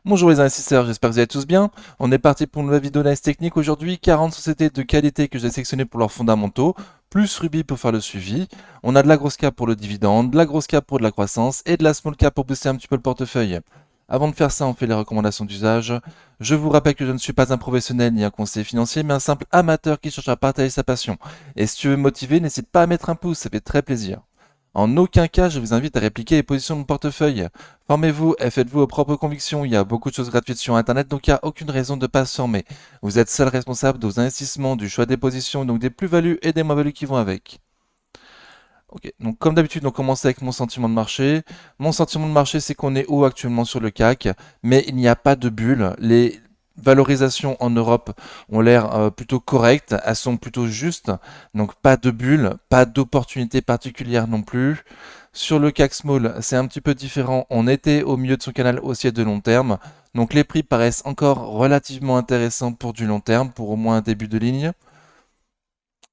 Bonjour les investisseurs, j'espère que vous allez tous bien. On est parti pour une nouvelle vidéo d'analyse technique aujourd'hui. 40 sociétés de qualité que j'ai sélectionnées pour leurs fondamentaux, plus Ruby pour faire le suivi. On a de la grosse cap pour le dividende, de la grosse cap pour de la croissance et de la small cap pour booster un petit peu le portefeuille. Avant de faire ça, on fait les recommandations d'usage. Je vous rappelle que je ne suis pas un professionnel ni un conseiller financier, mais un simple amateur qui cherche à partager sa passion. Et si tu veux me motiver, n'hésite pas à mettre un pouce, ça fait très plaisir. En aucun cas, je vous invite à répliquer les positions de mon portefeuille. Formez-vous et faites-vous vos propres convictions. Il y a beaucoup de choses gratuites sur Internet, donc il n'y a aucune raison de ne pas se former. Vous êtes seul responsable de vos investissements, du choix des positions, donc des plus-values et des moins-values qui vont avec. Ok, donc comme d'habitude, on commence avec mon sentiment de marché. Mon sentiment de marché, c'est qu'on est haut actuellement sur le CAC, mais il n'y a pas de bulle. Les valorisations en Europe ont l'air plutôt correctes, elles sont plutôt justes, donc pas de bulle, pas d'opportunité particulière non plus. Sur le CAC Small, c'est un petit peu différent. On était au milieu de son canal haussier de long terme, donc les prix paraissent encore relativement intéressants pour du long terme, pour au moins un début de ligne.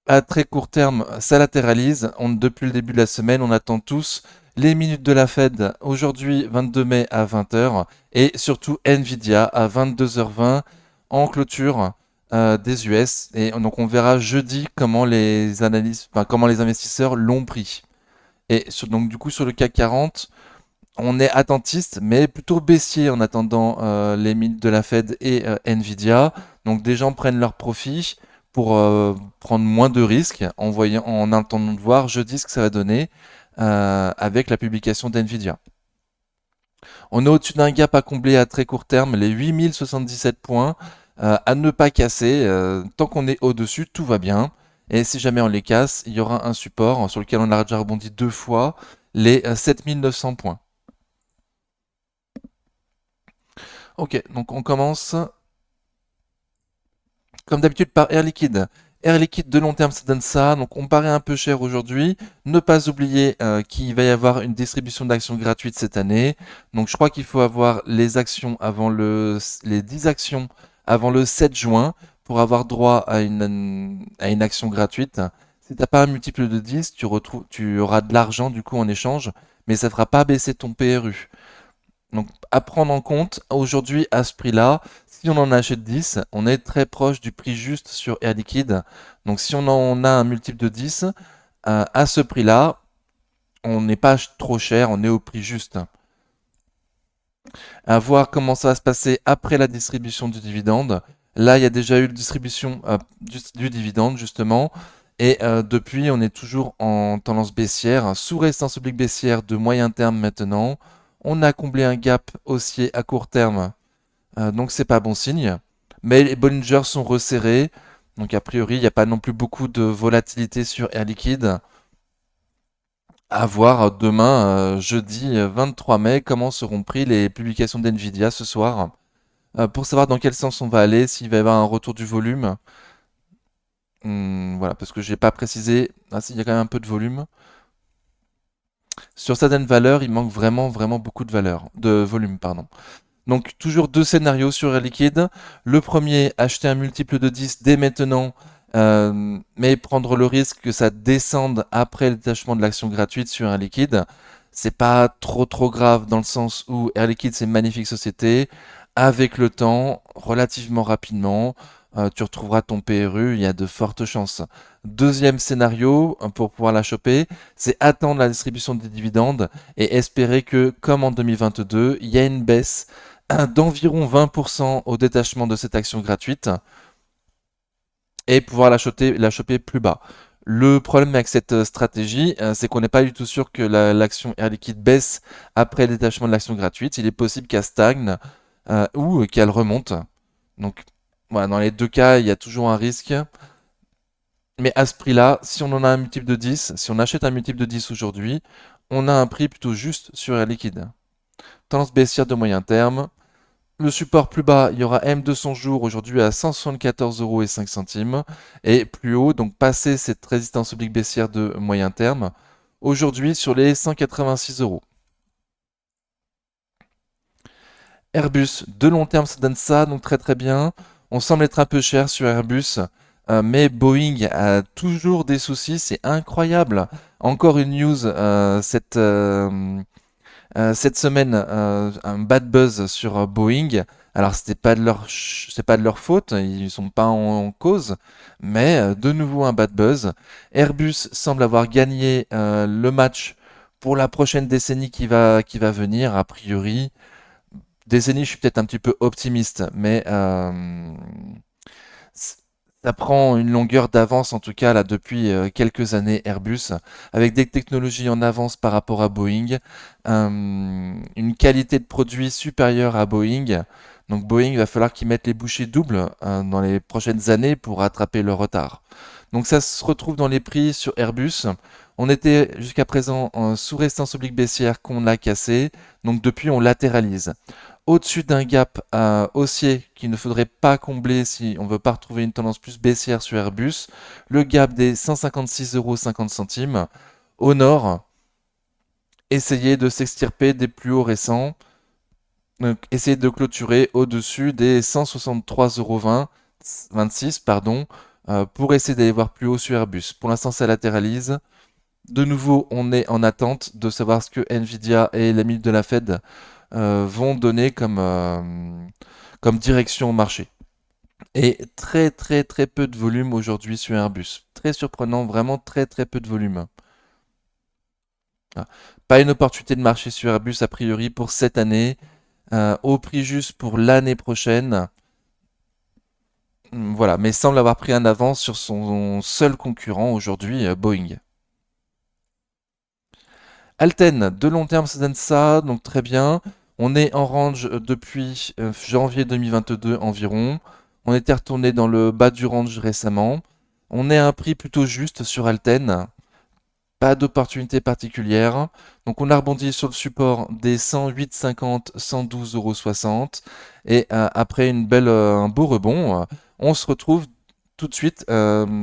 À très court terme, ça latéralise. Depuis le début de la semaine, on attend tous les minutes de la Fed aujourd'hui 22 mai à 20 heures et surtout Nvidia à 22h20 en clôture des US. Et donc on verra jeudi comment les analystes, enfin, comment les investisseurs l'ont pris. Donc du coup sur le CAC 40, on est attentiste mais plutôt baissier en attendant les minutes de la Fed et Nvidia. Donc des gens prennent leur profit pour prendre moins de risques en attendant de voir jeudi ce que ça va donner avec la publication d'Nvidia. On est au-dessus d'un gap à combler à très court terme, les 8077 points à ne pas casser. Tant qu'on est au-dessus, tout va bien. Et si jamais on les casse, il y aura un support sur lequel on a déjà rebondi deux fois, les 7900 points. Ok, donc on commence comme d'habitude par Air Liquide. Air Liquide de long terme, ça donne ça. Donc on paraît un peu cher aujourd'hui. Ne pas oublier qu'il va y avoir une distribution d'actions gratuites cette année. Donc je crois qu'il faut avoir les actions avant les 10 actions avant le 7 juin pour avoir droit à une action gratuite. Si tu n'as pas un multiple de 10, tu auras de l'argent du coup en échange, mais ça ne fera pas baisser ton PRU. Donc, à prendre en compte, aujourd'hui, à ce prix-là, si on en achète 10, on est très proche du prix juste sur Air Liquide. Donc, si on en a un multiple de 10, à ce prix-là, on n'est pas trop cher, on est au prix juste. À voir comment ça va se passer après la distribution du dividende. Là, il y a déjà eu la distribution du dividende, justement. Et depuis, on est toujours en tendance baissière, sous résistance oblique baissière de moyen terme maintenant. On a comblé un gap haussier à court terme, donc c'est pas bon signe. Mais les Bollinger sont resserrés, donc a priori, il n'y a pas non plus beaucoup de volatilité sur Air Liquide. À voir demain, jeudi 23 mai, comment seront pris les publications d'NVIDIA ce soir, pour savoir dans quel sens on va aller, s'il va y avoir un retour du volume. Voilà, parce que j'ai pas précisé. Ah si, il y a quand même un peu de volume. Sur certaines valeurs, il manque vraiment, vraiment beaucoup de volume, pardon. Donc toujours deux scénarios sur Air Liquide. Le premier, acheter un multiple de 10 dès maintenant, mais prendre le risque que ça descende après le détachement de l'action gratuite sur Air Liquide. C'est pas trop grave dans le sens où Air Liquide c'est une magnifique société. Avec le temps, relativement rapidement, tu retrouveras ton PRU, il y a de fortes chances. Deuxième scénario, pour pouvoir la choper, c'est attendre la distribution des dividendes et espérer que, comme en 2022, il y a une baisse d'environ 20% au détachement de cette action gratuite et pouvoir la choper plus bas. Le problème avec cette stratégie, c'est qu'on n'est pas du tout sûr que l'action Air Liquide baisse après le détachement de l'action gratuite. Il est possible qu'elle stagne ou qu'elle remonte. Donc voilà, dans les deux cas, il y a toujours un risque. Mais à ce prix-là, si on en a un multiple de 10, si on achète un multiple de 10 aujourd'hui, on a un prix plutôt juste sur Air Liquide. Tendance baissière de moyen terme. Le support plus bas, il y aura M200 jours aujourd'hui à 174,05 € et plus haut, donc passer cette résistance oblique baissière de moyen terme, aujourd'hui sur les 186 €. Airbus, de long terme, ça donne ça, donc très bien. On semble être un peu cher sur Airbus, mais Boeing a toujours des soucis, c'est incroyable. Encore une news Cette semaine, un bad buzz sur Boeing. Alors, c'est pas de leur faute, ils sont pas en cause, mais de nouveau un bad buzz. Airbus semble avoir gagné le match pour la prochaine décennie qui va venir, a priori. Décennie, je suis peut-être un petit peu optimiste, mais c- ça prend une longueur d'avance, en tout cas là depuis quelques années Airbus, avec des technologies en avance par rapport à Boeing, une qualité de produit supérieure à Boeing. Donc Boeing va falloir qu'ils mettent les bouchées doubles dans les prochaines années pour rattraper le retard. Donc ça se retrouve dans les prix sur Airbus. On était jusqu'à présent sous résistance oblique baissière qu'on a cassé. Donc depuis on latéralise au-dessus d'un gap haussier qu'il ne faudrait pas combler si on ne veut pas retrouver une tendance plus baissière sur Airbus, le gap des 156,50 €. Au nord, essayez de s'extirper des plus hauts récents, donc essayez de clôturer au-dessus des 163,26 €, pardon, pour essayer d'aller voir plus haut sur Airbus. Pour l'instant, ça latéralise. De nouveau, on est en attente de savoir ce que Nvidia et la minute de la Fed vont donner comme direction au marché. Et très très très peu de volume aujourd'hui sur Airbus. Très surprenant, vraiment très très peu de volume. Ah. Pas une opportunité de marché sur Airbus a priori pour cette année. Au prix juste pour l'année prochaine. Voilà, mais semble avoir pris un avance sur son seul concurrent aujourd'hui, Boeing. Alten, de long terme, ça donne ça, donc très bien. On est en range depuis janvier 2022 environ. On était retourné dans le bas du range récemment. On est à un prix plutôt juste sur Alten. Pas d'opportunité particulière. Donc on a rebondi sur le support des 108,50, 112,60 €. Et après un beau rebond, on se retrouve tout de suite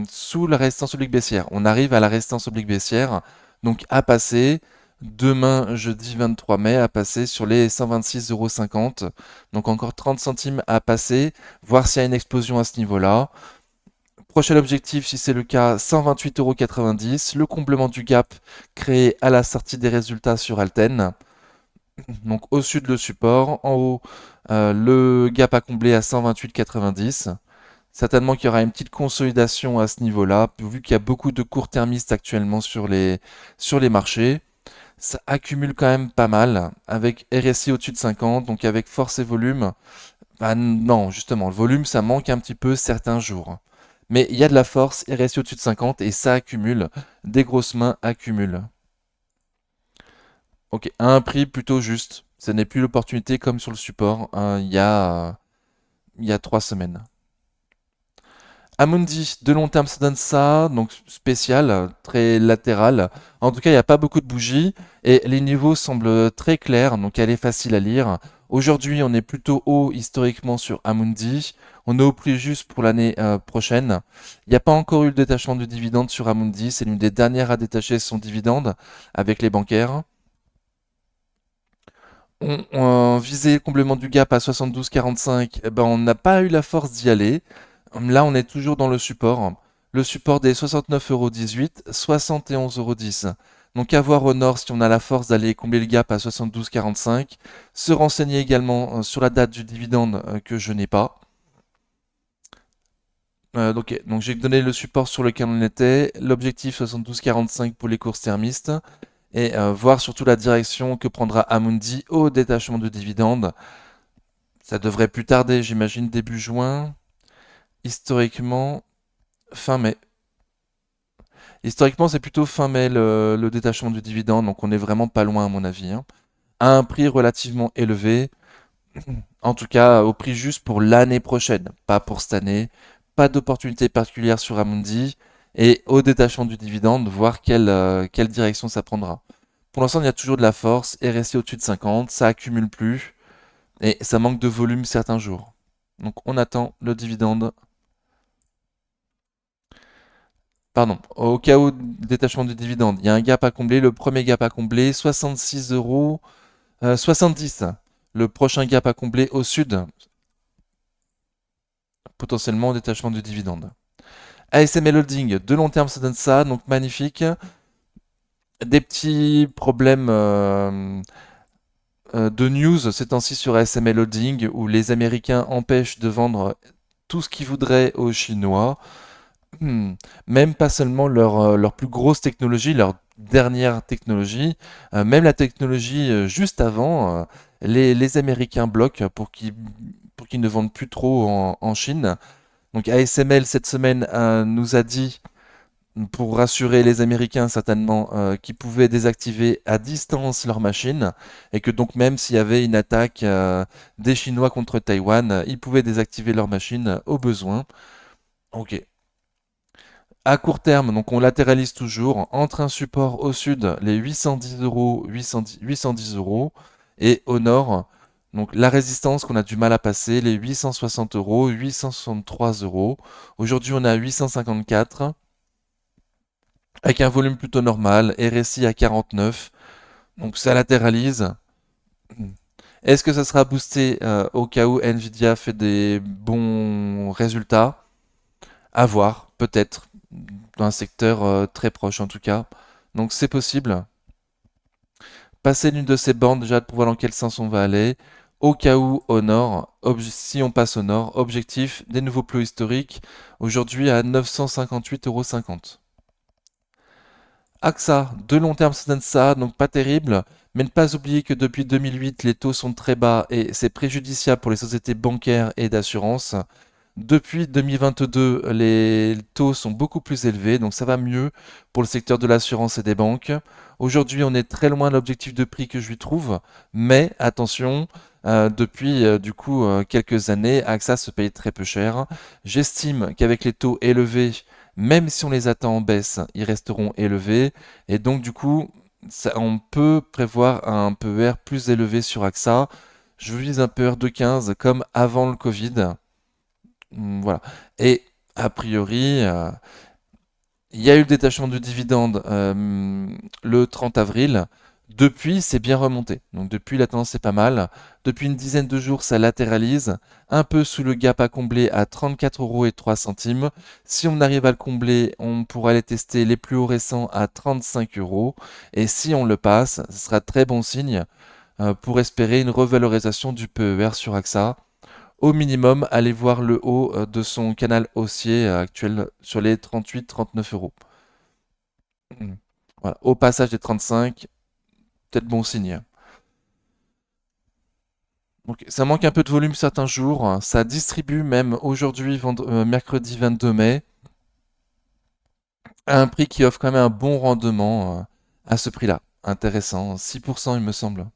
sous la résistance oblique baissière. On arrive à la résistance oblique baissière, donc à passer demain, jeudi 23 mai, à passer sur les 126,50 €. Donc encore 30 centimes à passer, voir s'il y a une explosion à ce niveau-là. Prochain objectif, si c'est le cas, 128,90 €, le comblement du gap créé à la sortie des résultats sur Alten. Donc au sud le support, en haut le gap à combler à 128,90 €. Certainement qu'il y aura une petite consolidation à ce niveau-là, vu qu'il y a beaucoup de court-termistes actuellement sur les marchés. Ça accumule quand même pas mal, avec RSI au-dessus de 50, donc avec force et volume. Ah non, justement, le volume, ça manque un petit peu certains jours. Mais il y a de la force, RSI au-dessus de 50 et ça accumule. Des grosses mains accumulent. Ok, à un prix plutôt juste. Ce n'est plus l'opportunité comme sur le support il y a 3 semaines. Amundi, de long terme, ça donne ça, donc spécial, très latéral. En tout cas, il n'y a pas beaucoup de bougies et les niveaux semblent très clairs, donc elle est facile à lire. Aujourd'hui, on est plutôt haut historiquement sur Amundi. On est au prix juste pour l'année prochaine. Il n'y a pas encore eu le détachement du dividende sur Amundi. C'est l'une des dernières à détacher son dividende avec les bancaires. On visait le comblement du gap à 72,45. Eh ben, on n'a pas eu la force d'y aller. Là, on est toujours dans le support. Le support des 69,18 €, 71,10 €. Donc à voir au nord si on a la force d'aller combler le gap à 72,45. Se renseigner également sur la date du dividende que je n'ai pas. Donc j'ai donné le support sur lequel on était, l'objectif 72,45 pour les courses thermistes, et voir surtout la direction que prendra Amundi au détachement de dividendes. Ça devrait plus tarder, j'imagine, début juin. Historiquement, fin mai. Historiquement, c'est plutôt fin mai le détachement du dividende, donc on est vraiment pas loin à mon avis, hein. À un prix relativement élevé, en tout cas au prix juste pour l'année prochaine, pas pour cette année. Pas d'opportunité particulière sur Amundi et au détachement du dividende, voir quelle direction ça prendra. Pour l'instant, il y a toujours de la force, est resté au-dessus de 50, ça accumule plus et ça manque de volume certains jours. Donc on attend le dividende. Pardon, au cas où détachement du dividende, il y a un gap à combler. Le premier gap à combler, 66 € 70. Le prochain gap à combler au sud, potentiellement au détachement du dividende. ASML Holding, de long terme, ça donne ça, donc magnifique. Des petits problèmes de news ces temps-ci sur ASML Holding où les Américains empêchent de vendre tout ce qu'ils voudraient aux Chinois. Hmm. Même pas seulement leur plus grosse technologie, leur dernière technologie, même la technologie juste avant, les Américains bloquent pour qu'ils ne vendent plus trop en Chine. Donc ASML cette semaine nous a dit, pour rassurer les Américains certainement, qu'ils pouvaient désactiver à distance leurs machines et que donc même s'il y avait une attaque des Chinois contre Taïwan, ils pouvaient désactiver leurs machines au besoin. Ok. À court terme, donc on latéralise toujours entre un support au sud, les 810 euros, 810 euros, et au nord, donc la résistance qu'on a du mal à passer, les 860 euros, 863 euros. Aujourd'hui, on est à 854, avec un volume plutôt normal, RSI à 49, donc ça latéralise. Est-ce que ça sera boosté au cas où Nvidia fait des bons résultats? À voir, peut-être, dans un secteur très proche en tout cas. Donc c'est possible. Passer l'une de ces bornes déjà pour voir dans quel sens on va aller. Au cas où au nord, si on passe au nord, objectif des nouveaux plots historiques, aujourd'hui à 958,50 €. AXA, de long terme ça donne ça, donc pas terrible, mais ne pas oublier que depuis 2008 les taux sont très bas et c'est préjudiciable pour les sociétés bancaires et d'assurance. Depuis 2022, les taux sont beaucoup plus élevés, donc ça va mieux pour le secteur de l'assurance et des banques. Aujourd'hui, on est très loin de l'objectif de prix que je lui trouve, mais attention, depuis du coup quelques années, AXA se paye très peu cher. J'estime qu'avec les taux élevés, même si on les attend en baisse, ils resteront élevés, et donc du coup, on peut prévoir un PER plus élevé sur AXA. Je vise un PER de 15 comme avant le Covid. Voilà. Et a priori, il y a eu le détachement du dividende le 30 avril. Depuis, c'est bien remonté. Donc depuis, la tendance est pas mal. Depuis une dizaine de jours, ça latéralise, un peu sous le gap à combler à 34,03 €. Si on arrive à le combler, on pourra aller tester les plus hauts récents à 35 euros. Et si on le passe, ce sera très bon signe pour espérer une revalorisation du PER sur AXA. Au minimum, allez voir le haut de son canal haussier actuel sur les 38-39 euros. Mm. Voilà. Au passage des 35, peut-être bon signe. Donc, ça manque un peu de volume certains jours. Ça distribue même aujourd'hui, mercredi 22 mai, à un prix qui offre quand même un bon rendement à ce prix-là. Intéressant. 6% il me semble.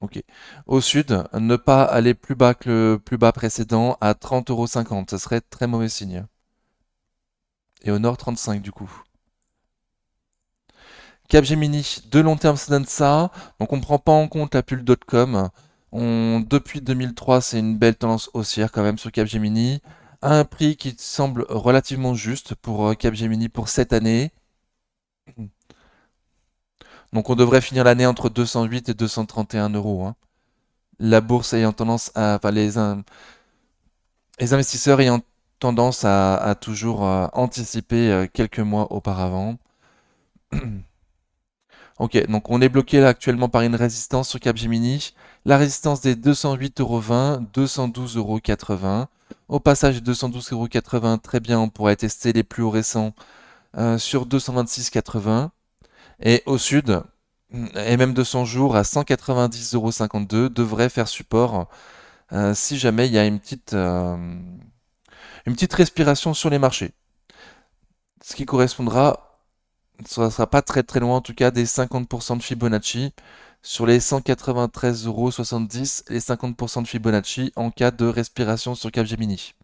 Ok. Au sud, ne pas aller plus bas que le plus bas précédent à 30,50 €. Ça serait très mauvais signe. Et au nord, 35 du coup. Capgemini, de long terme, ça donne ça. Donc on ne prend pas en compte la pull.com. Depuis 2003, c'est une belle tendance haussière quand même sur Capgemini. À un prix qui semble relativement juste pour Capgemini pour cette année. Donc on devrait finir l'année entre 208 et 231 euros, hein. La bourse ayant tendance à, enfin, les investisseurs ayant tendance à toujours anticiper quelques mois auparavant. Ok, donc on est bloqué là actuellement par une résistance sur Capgemini. La résistance des 208,20 €, 212,80 €. Au passage des 212,80 €, très bien, on pourrait tester les plus hauts récents sur 226,80. Et au sud, et même de 100 jours à 190,52 € devrait faire support si jamais il y a une petite respiration sur les marchés. Ce qui correspondra ça ne sera pas très très loin en tout cas des 50% de Fibonacci sur les 193,70 €, les 50% de Fibonacci en cas de respiration sur Capgemini.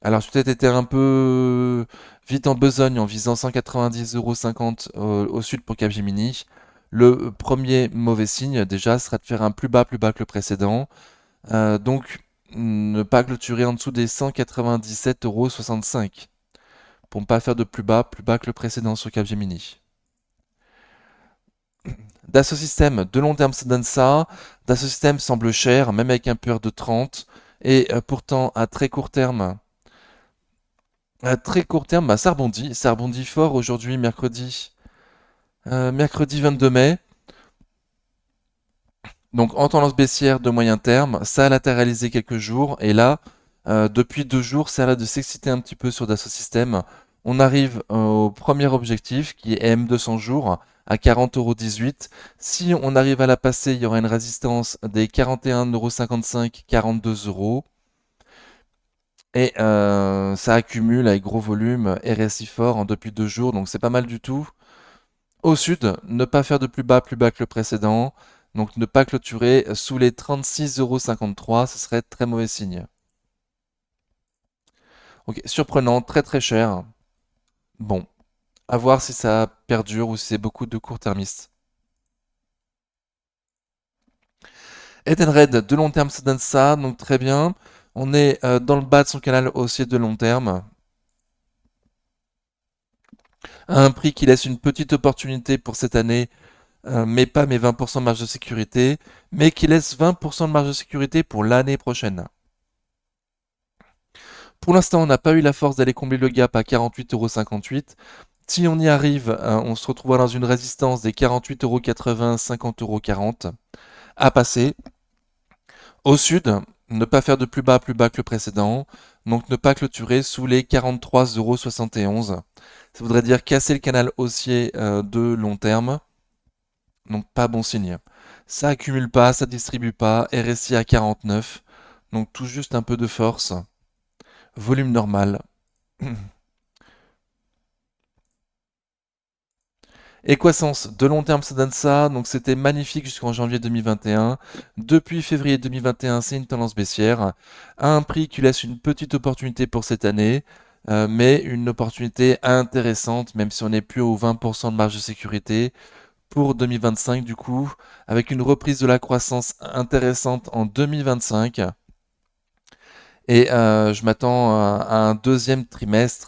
Alors j'ai peut-être été un peu vite en besogne en visant 190,50 € au sud pour Capgemini. Le premier mauvais signe déjà sera de faire un plus bas que le précédent. Donc ne pas clôturer en dessous des 197,65 € pour ne pas faire de plus bas que le précédent sur Capgemini. Dassault Systèmes, de long terme, ça donne ça. Dassault Systèmes semble cher, même avec un PER de 30. Et pourtant, à très court terme, bah, ça rebondit. Ça rebondit fort aujourd'hui, mercredi. Mercredi 22 mai. Donc en tendance baissière de moyen terme, ça a latéralisé quelques jours et là, depuis 2 jours, ça a l'air de s'exciter un petit peu sur Dassault Systèmes. On arrive au premier objectif qui est M200 jours à 40,18 €. Si on arrive à la passer, il y aura une résistance des 41,55 €, 42 euros. Et ça accumule avec gros volume, RSI fort depuis 2 jours, donc c'est pas mal du tout. Au sud, ne pas faire de plus bas que le précédent. Donc ne pas clôturer sous les 36,53 €, ce serait très mauvais signe. Ok, surprenant, très très cher. Bon, à voir si ça perdure ou si c'est beaucoup de court-termistes. Edenred, de long terme, ça donne ça, donc très bien. On est dans le bas de son canal haussier de long terme, à un prix qui laisse une petite opportunité pour cette année, mais pas mes 20% de marge de sécurité, mais qui laisse 20% de marge de sécurité pour l'année prochaine. Pour l'instant, on n'a pas eu la force d'aller combler le gap à 48,58 €. Si on y arrive, on se retrouvera dans une résistance des 48,80 €, 50,40 € à passer. Au sud, ne pas faire de plus bas que le précédent, donc ne pas clôturer sous les 43,71 €. Ça voudrait dire casser le canal haussier de long terme, donc pas bon signe. Ça accumule pas, ça distribue pas, RSI à 49, donc tout juste un peu de force. Volume normal. Equasens, de long terme, ça donne ça. Donc c'était magnifique jusqu'en janvier 2021. Depuis février 2021, c'est une tendance baissière. À un prix qui laisse une petite opportunité pour cette année, mais une opportunité intéressante, même si on n'est plus aux 20% de marge de sécurité pour 2025 du coup, avec une reprise de la croissance intéressante en 2025. Et je m'attends à un deuxième trimestre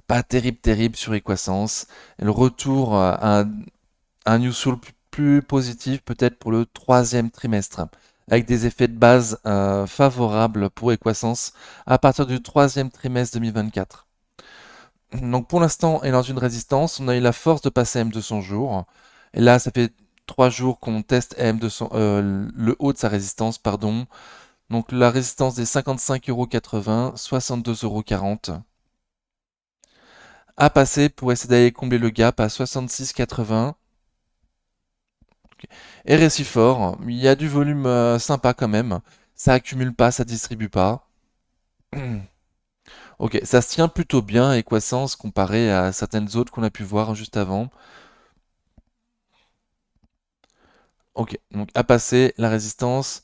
pas terrible sur Equasens. Et le retour à un news flow plus positif peut-être pour le troisième trimestre, avec des effets de base favorables pour Equasens à partir du troisième trimestre 2024. Donc pour l'instant, on est dans une résistance. On a eu la force de passer M200 jours. Et là, ça fait 3 jours qu'on teste M200, le haut de sa résistance, pardon. Donc la résistance des 55,80 €, 62,40 € à passer pour essayer d'aller combler le gap à 66,80 €. RSI fort, il y a du volume sympa quand même. Ça accumule pas, ça distribue pas. Ok, ça se tient plutôt bien Equasens comparé à certaines autres qu'on a pu voir juste avant. Ok, donc à passer la résistance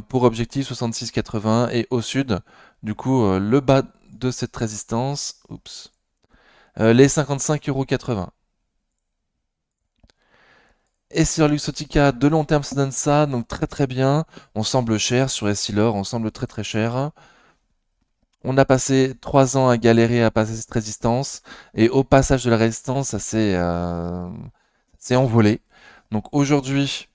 pour objectif 66,80 et au sud, du coup le bas de cette résistance, oups, les 55,80 €. Et sur Luxottica, de long terme, ça donne ça, donc très très bien. On semble cher sur Essilor, on semble très très cher. On a passé 3 ans à galérer à passer cette résistance, et au passage de la résistance, ça s'est envolé. Donc aujourd'hui,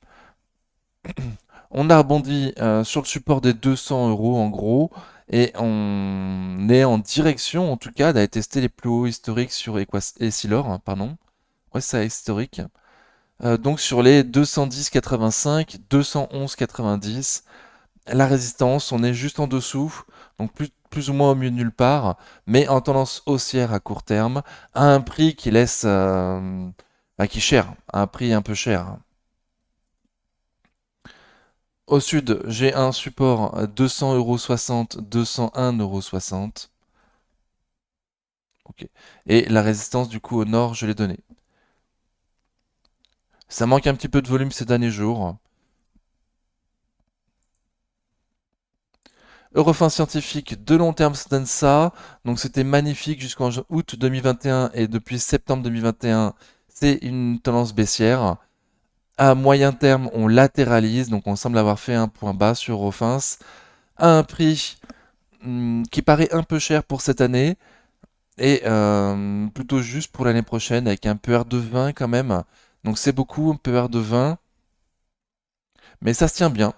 on a rebondi sur le support des 200 € en gros, et on est en direction, en tout cas, d'aller tester les plus hauts historiques sur Essilor, hein, pardon. Ouais, ça historique. Donc sur les 210,85, 211,90, la résistance, on est juste en dessous, donc plus ou moins au milieu de nulle part, mais en tendance haussière à court terme, à un prix qui laisse, qui est cher, à un prix un peu cher. Au sud, j'ai un support 200,60 €, 201,60 €. Ok. Et la résistance, du coup, au nord, je l'ai donné. Ça manque un petit peu de volume ces derniers jours. Eurofin Scientifique, de long terme, ça donne ça. Donc c'était magnifique jusqu'en août 2021 et depuis septembre 2021, c'est une tendance baissière. À moyen terme, on latéralise, donc on semble avoir fait un point bas sur Eurofins à un prix qui paraît un peu cher pour cette année et plutôt juste pour l'année prochaine avec un PER de 20 quand même. Donc c'est beaucoup, un PER de 20, mais ça se tient bien,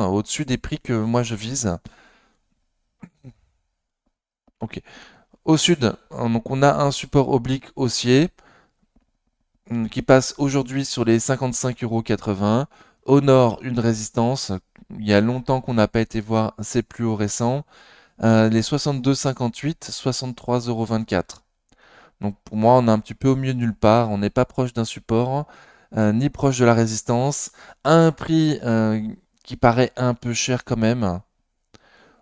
au-dessus des prix que moi je vise. Ok. Au sud, donc on a un support oblique haussier. qui passe aujourd'hui sur les 55,80 €. Au nord, une résistance. Il y a longtemps qu'on n'a pas été voir ces plus hauts récents. Les 62,58, 63,24 €. Donc pour moi, on est un petit peu au milieu de nulle part. On n'est pas proche d'un support, ni proche de la résistance. À un prix qui paraît un peu cher quand même.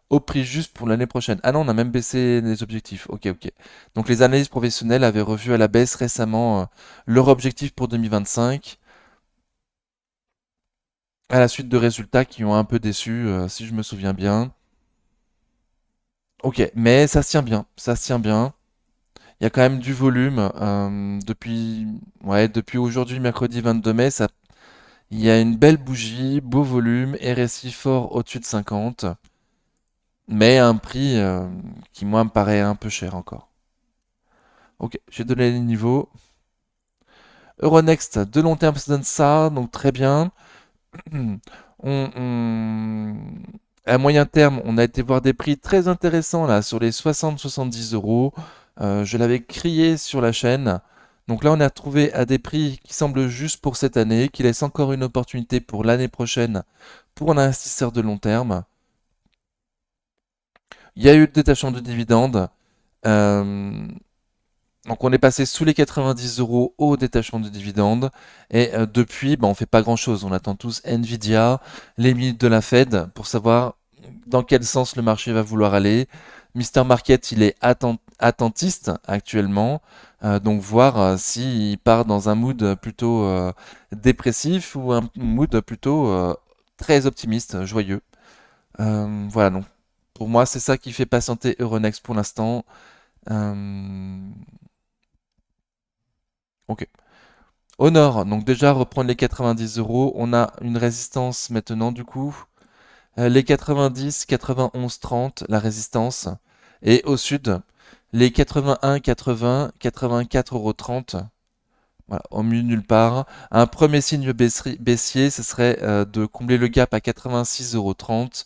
Au prix juste pour l'année prochaine. Ah non, on a même baissé les objectifs. Ok, ok. Donc les analystes professionnels avaient revu à la baisse récemment leur objectif pour 2025, à la suite de résultats qui ont un peu déçu, si je me souviens bien. Ok, mais ça se tient bien, ça se tient bien. Il y a quand même du volume depuis, ouais, depuis aujourd'hui, mercredi 22 mai. Il y a une belle bougie, beau volume, RSI fort au-dessus de 50, mais à un prix qui, moi, me paraît un peu cher encore. Ok, j'ai donné les niveaux. Euronext, de long terme, ça donne ça, donc très bien. On- on- À moyen terme, on a été voir des prix très intéressants là, sur les 60-70 €. Je l'avais crié sur la chaîne. Donc là, on a retrouvé à des prix qui semblent justes pour cette année, qui laissent encore une opportunité pour l'année prochaine pour un investisseur de long terme. Il y a eu le détachement de dividendes. Euh, Donc on est passé sous les 90 € au détachement de dividendes et depuis, on fait pas grand-chose. On attend tous Nvidia, les minutes de la Fed pour savoir dans quel sens le marché va vouloir aller. Mister Market, il est attentiste actuellement, donc voir s'il part dans un mood plutôt dépressif ou un mood plutôt très optimiste, joyeux. Voilà, donc pour moi, c'est ça qui fait patienter Euronext pour l'instant. Euh, ok. Au nord, donc déjà reprendre les 90 €, on a une résistance maintenant du coup. Les 90, 91, 30, la résistance. Et au sud, les 81, 80, 84,30 €. Voilà, au milieu de nulle part. Un premier signe baissier, ce serait de combler le gap à 86,30 €.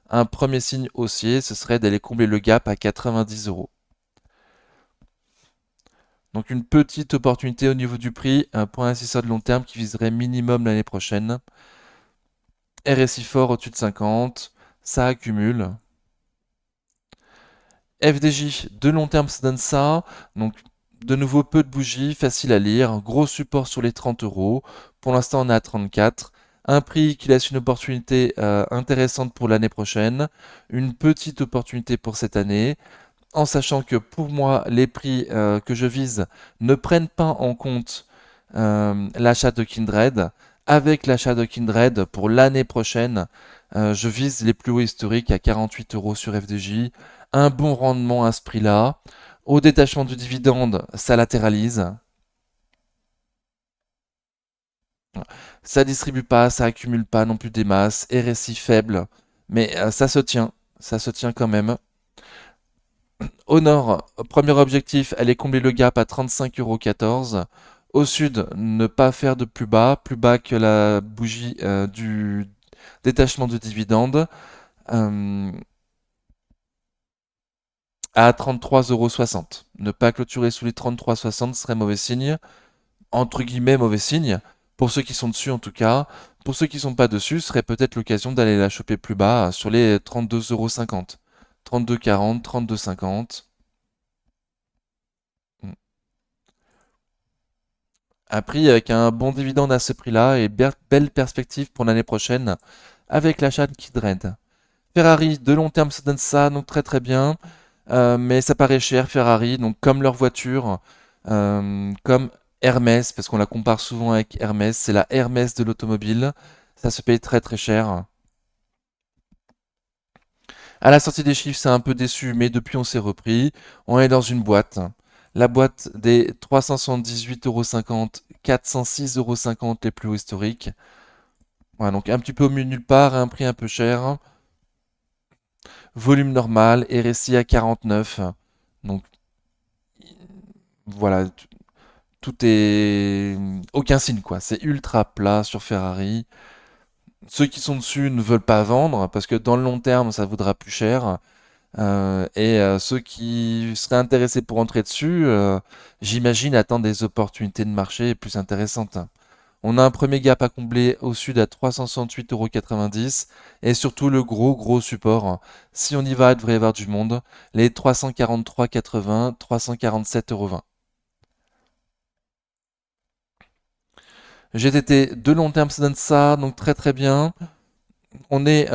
Un premier signe haussier, ce serait d'aller combler le gap à 90 €. Donc une petite opportunité au niveau du prix pour un investisseur de long terme qui viserait minimum l'année prochaine. RSI fort au-dessus de 50, ça accumule. FDJ, de long terme, ça donne ça. Donc de nouveau peu de bougies, facile à lire. Gros support sur les 30 €. Pour l'instant, on est à 34. Un prix qui laisse une opportunité intéressante pour l'année prochaine. Une petite opportunité pour cette année. En sachant que pour moi, les prix que je vise ne prennent pas en compte l'achat de Kindred. Avec l'achat de Kindred pour l'année prochaine, je vise les plus hauts historiques à 48 € sur FDJ. Un bon rendement à ce prix-là. Au détachement du dividende, ça latéralise. Ça distribue pas, ça accumule pas non plus des masses. RSI faible, mais ça se tient. Ça se tient quand même. Au nord, premier objectif, aller combler le gap à 35,14 €. Au sud, ne pas faire de plus bas que la bougie du détachement de dividendes, euh, à 33,60 €. Ne pas clôturer sous les 33,60 serait mauvais signe, entre guillemets mauvais signe, pour ceux qui sont dessus en tout cas. Pour ceux qui sont pas dessus, ce serait peut-être l'occasion d'aller la choper plus bas sur les 32,50 €. 32,40, 32,50. Un prix avec un bon dividende à ce prix-là et belle perspective pour l'année prochaine avec l'achat de Kindred. Ferrari, de long terme, ça donne ça, donc très très bien. Mais ça paraît cher, Ferrari, donc comme leur voiture, comme Hermès, parce qu'on la compare souvent avec Hermès, c'est la Hermès de l'automobile. Ça se paye très très cher. À la sortie des chiffres, c'est un peu déçu, mais depuis on s'est repris. On est dans une boîte. La boîte des 378,50 €, 406,50 € les plus hauts historiques. Voilà, donc un petit peu au milieu de nulle part, à un prix un peu cher. Volume normal, RSI à 49. Donc voilà, tout est... Aucun signe quoi, c'est ultra plat sur Ferrari. Ceux qui sont dessus ne veulent pas vendre parce que dans le long terme ça vaudra plus cher. Ceux qui seraient intéressés pour entrer dessus, j'imagine attendent des opportunités de marché plus intéressantes. On a un premier gap à combler au sud à 368,90 € et surtout le gros support. Si on y va, il devrait y avoir du monde. Les 343,80, 347,20 €. GTT de long terme, ça donne ça, donc très bien. On est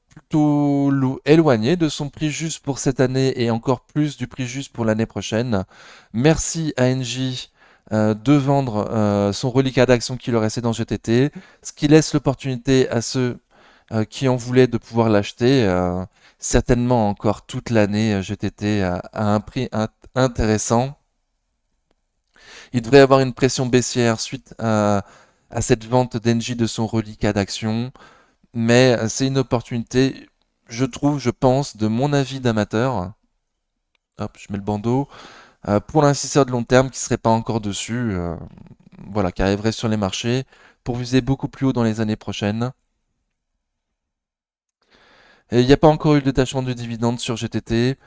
plutôt éloigné de son prix juste pour cette année et encore plus du prix juste pour l'année prochaine. Merci à NJ de vendre son reliquat d'action qui leur restait dans GTT, ce qui laisse l'opportunité à ceux qui en voulaient de pouvoir l'acheter certainement encore toute l'année GTT à un prix intéressant. Il devrait y avoir une pression baissière suite à cette vente d'Engie de son reliquat d'action, mais c'est une opportunité, je trouve, je pense, de mon avis d'amateur. Hop, je mets le bandeau. Pour l'investisseur de long terme qui ne serait pas encore dessus, voilà, qui arriverait sur les marchés pour viser beaucoup plus haut dans les années prochaines. Et il n'y a pas encore eu le détachement du dividende sur GTT.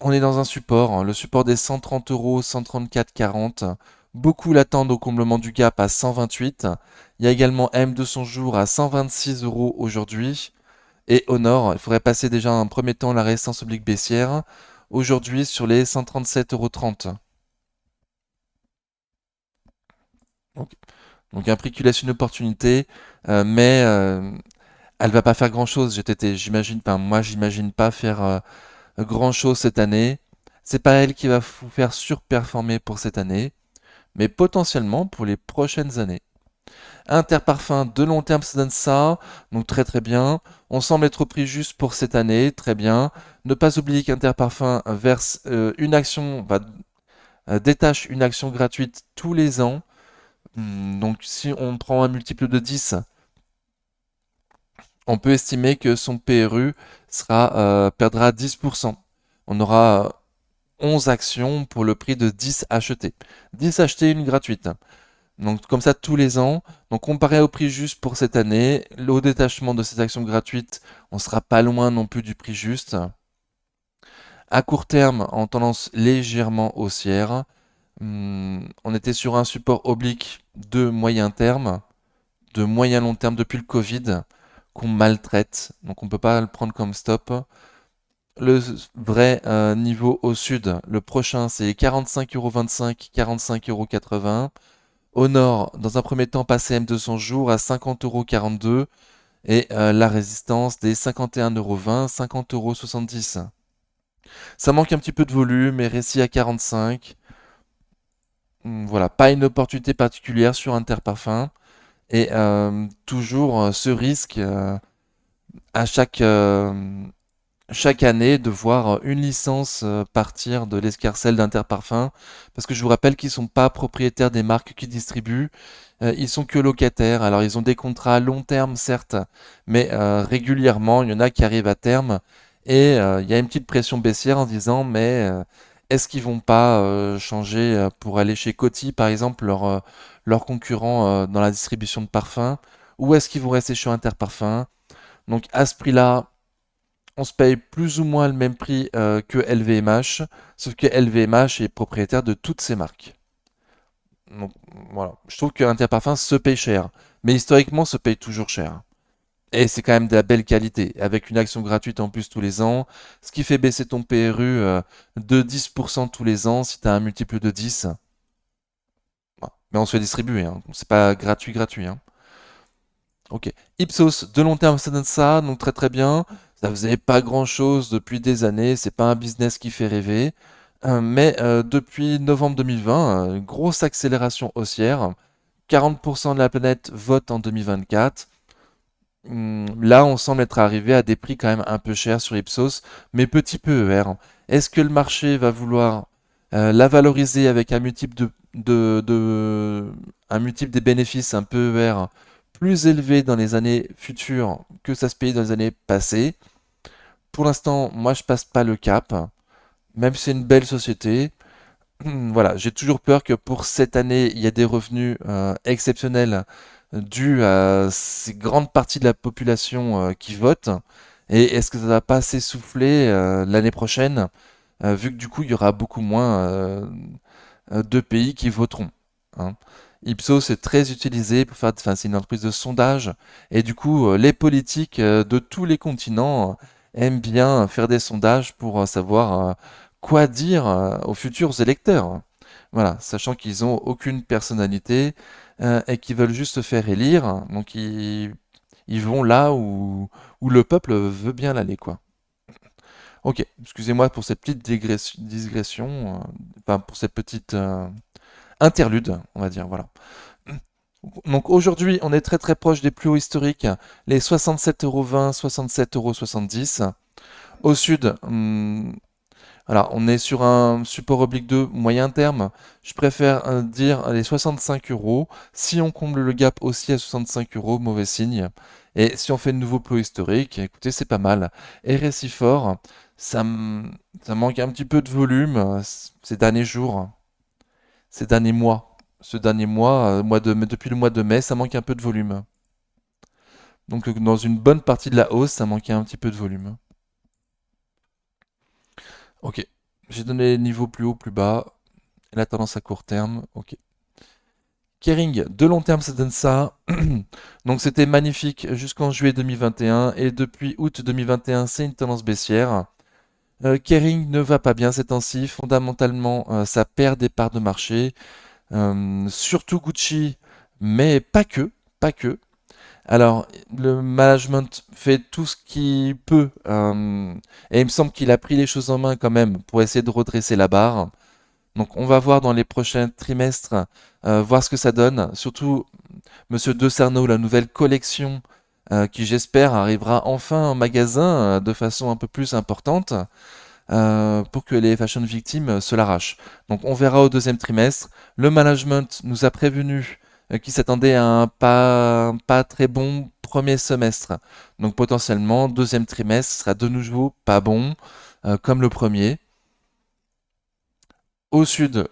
On est dans un support, hein, le support des 130 euros, 134,40. Beaucoup l'attendent au comblement du gap à 128. Il y a également M200 jours à 126 euros aujourd'hui. Et Honor, il faudrait passer déjà un premier temps la résistance oblique baissière. Aujourd'hui sur les 137,30 €. Donc, donc un prix qui laisse une opportunité, mais elle va pas faire grand-chose GTT. J'imagine, enfin moi j'imagine pas faire grand-chose cette année. C'est pas elle qui va vous faire surperformer pour cette année, mais potentiellement pour les prochaines années. Interparfum de long terme, ça donne ça, donc très bien. On semble être au prix juste pour cette année, très bien. Ne pas oublier qu'Interparfum verse une action, détache une action gratuite tous les ans. Donc si on prend un multiple de 10, on peut estimer que son PRU perdra 10%. On aura 11 actions pour le prix de 10 achetées. 10 achetées, une gratuite. Donc comme ça tous les ans. Donc comparé au prix juste pour cette année, au détachement de ces actions gratuites, on sera pas loin non plus du prix juste. À court terme, en tendance légèrement haussière, on était sur un support oblique de moyen terme, de moyen long terme depuis le Covid, qu'on maltraite. Donc on ne peut pas le prendre comme stop. Le vrai niveau au sud, le prochain c'est 45,25 €, 45,80 €. Au nord, dans un premier temps, passer M200 jours à 50,42 € et la résistance des 51,20 €, 50,70 €. Ça manque un petit peu de volume et récit à 45. Voilà, pas une opportunité particulière sur Interparfum. Et toujours ce risque à chaque année de voir une licence partir de l'escarcelle d'Interparfum. Parce que je vous rappelle qu'ils ne sont pas propriétaires des marques qu'ils distribuent. Ils sont que locataires. Alors ils ont des contrats à long terme, certes, mais régulièrement, il y en a qui arrivent à terme. Et il y a une petite pression baissière en disant, mais est-ce qu'ils vont pas changer pour aller chez Coty, par exemple, leur concurrent dans la distribution de parfums, ou est-ce qu'ils vont rester sur Interparfum? Donc à ce prix-là, on se paye plus ou moins le même prix que LVMH, sauf que LVMH est propriétaire de toutes ces marques. Donc voilà, je trouve que Interparfum se paye cher, mais historiquement se paye toujours cher. Et c'est quand même de la belle qualité, avec une action gratuite en plus tous les ans, ce qui fait baisser ton PRU de 10% tous les ans si tu as un multiple de 10. Voilà. Mais on se fait distribuer, hein. C'est pas gratuit, hein. Ok. Ipsos, de long terme, ça donne ça, donc très bien. Ça faisait pas grand-chose depuis des années, c'est pas un business qui fait rêver. Mais depuis novembre 2020, grosse accélération haussière. 40% de la planète vote en 2024. Là, on semble être arrivé à des prix quand même un peu chers sur Ipsos, mais petit peu ER. Est-ce que le marché va vouloir la valoriser avec un multiple des bénéfices un peu ER plus élevé dans les années futures que ça se payait dans les années passées? Pour l'instant, moi, je passe pas le cap, même si c'est une belle société. Voilà, j'ai toujours peur que pour cette année, il y ait des revenus exceptionnels dus à ces grandes parties de la population qui votent Et est-ce que ça va pas s'essouffler l'année prochaine, vu que du coup il y aura beaucoup moins de pays qui voteront, hein. Ipsos est très utilisé pour faire, enfin c'est une entreprise de sondage, et du coup les politiques de tous les continents aiment bien faire des sondages pour savoir quoi dire aux futurs électeurs. Voilà, sachant qu'ils ont aucune personnalité et qu'ils veulent juste se faire élire, donc ils vont là où le peuple veut bien l'aller, quoi. Ok, excusez-moi pour cette petite digression, enfin pour cette petite interlude, on va dire, voilà. Donc aujourd'hui, on est très très proche des plus hauts historiques, les 67,20 €, 67,70 €. Au sud, voilà, on est sur un support oblique 2 moyen terme. Je préfère dire les 65 euros. Si on comble le gap aussi à 65 euros, mauvais signe. Et si on fait de nouveaux plus hauts historiques, écoutez, c'est pas mal. RSI fort, ça manque un petit peu de volume ces derniers jours, ces derniers mois. Ce dernier mois, depuis le mois de mai, ça manque un peu de volume. Donc dans une bonne partie de la hausse, ça manquait un petit peu de volume. Ok. J'ai donné les niveaux plus haut, plus bas. Et la tendance à court terme. Ok. Kering, de long terme, ça donne ça. Donc c'était magnifique jusqu'en juillet 2021. Et depuis août 2021, c'est une tendance baissière. Kering ne va pas bien ces temps-ci. Fondamentalement, ça perd des parts de marché. Surtout Gucci, mais pas que. Pas que. Alors, le management fait tout ce qu'il peut, et il me semble qu'il a pris les choses en main quand même pour essayer de redresser la barre. Donc, on va voir dans les prochains trimestres, voir ce que ça donne. Surtout, Monsieur De Sarno, la nouvelle collection, qui j'espère arrivera enfin en magasin de façon un peu plus importante, pour que les fashion victimes se l'arrachent. Donc, on verra au deuxième trimestre. Le management nous a prévenu qui s'attendait à un pas très bon premier semestre. Donc potentiellement, deuxième trimestre sera de nouveau pas bon, comme le premier. Au sud,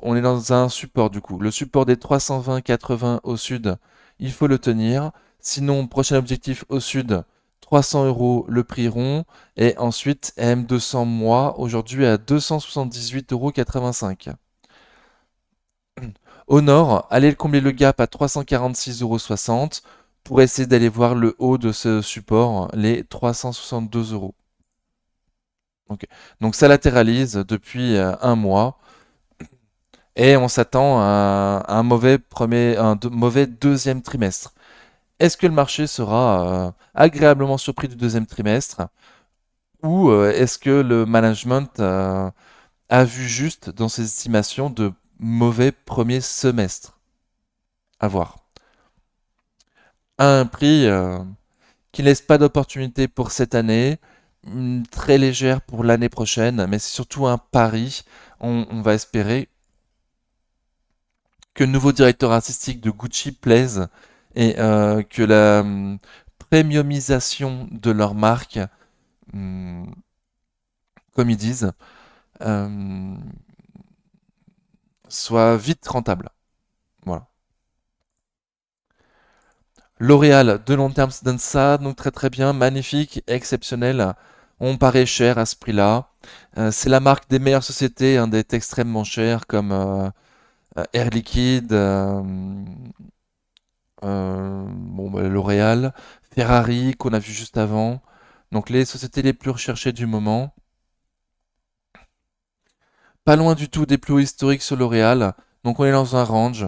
on est dans un support du coup. Le support des 320,80 au sud, il faut le tenir. Sinon, prochain objectif au sud, 300 euros le prix rond. Et ensuite, M200 mois, aujourd'hui à 278,85 €. Au nord, allez combler le gap à 346,60 € pour essayer d'aller voir le haut de ce support, les 362 euros. Ok. Donc ça latéralise depuis un mois et on s'attend à un mauvais deuxième trimestre. Est-ce que le marché sera agréablement surpris du deuxième trimestre ou est-ce que le management a vu juste dans ses estimations de mauvais premier semestre? À voir. À un prix qui laisse pas d'opportunité pour cette année, très légère pour l'année prochaine, mais c'est surtout un pari. On va espérer que le nouveau directeur artistique de Gucci plaise et que la premiumisation de leur marque, hum, comme ils disent, euh, soit vite rentable. Voilà. L'Oréal, de long terme, ça donne ça, donc très très bien, magnifique, exceptionnel. On paraît cher à ce prix-là. C'est la marque des meilleures sociétés, hein, d'être extrêmement cher, comme Air Liquide, bon, bah, L'Oréal, Ferrari, qu'on a vu juste avant. Donc les sociétés les plus recherchées du moment. Pas loin du tout des plus hauts historiques sur L'Oréal. Donc on est dans un range.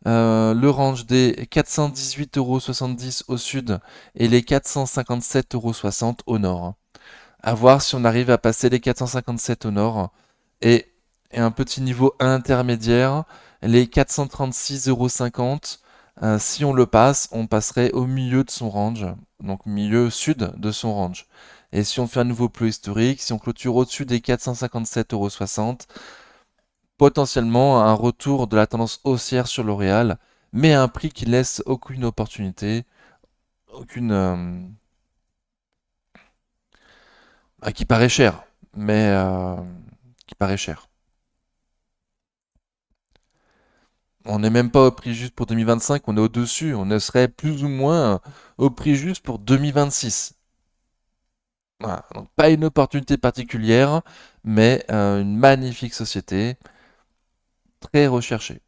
Le range des 418,70 € au sud et les 457,60 € au nord. À voir si on arrive à passer les 457 au nord et, et un petit niveau intermédiaire, les 436,50 €. Si on le passe, on passerait au milieu de son range, donc milieu sud de son range. Et si on fait un nouveau plus historique, si on clôture au-dessus des 457,60 €, potentiellement un retour de la tendance haussière sur L'Oréal, mais à un prix qui laisse aucune opportunité, aucune, qui paraît cher, mais qui paraît cher. On n'est même pas au prix juste pour 2025, on est au-dessus, on ne serait plus ou moins au prix juste pour 2026. Voilà, donc pas une opportunité particulière, mais une magnifique société, très recherchée.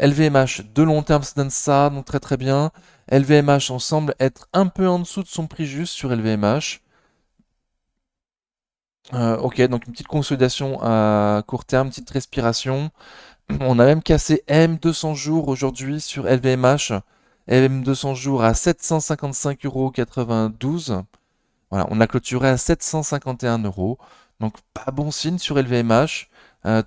LVMH, de long terme, ça donne ça, donc très très bien. LVMH, on semble être un peu en dessous de son prix juste sur LVMH. Ok, donc une petite consolidation à court terme, petite respiration. On a même cassé M200 jours aujourd'hui sur LVMH. M200 jours à 755,92 €. Voilà, on a clôturé à 751 euros. Donc pas bon signe sur LVMH.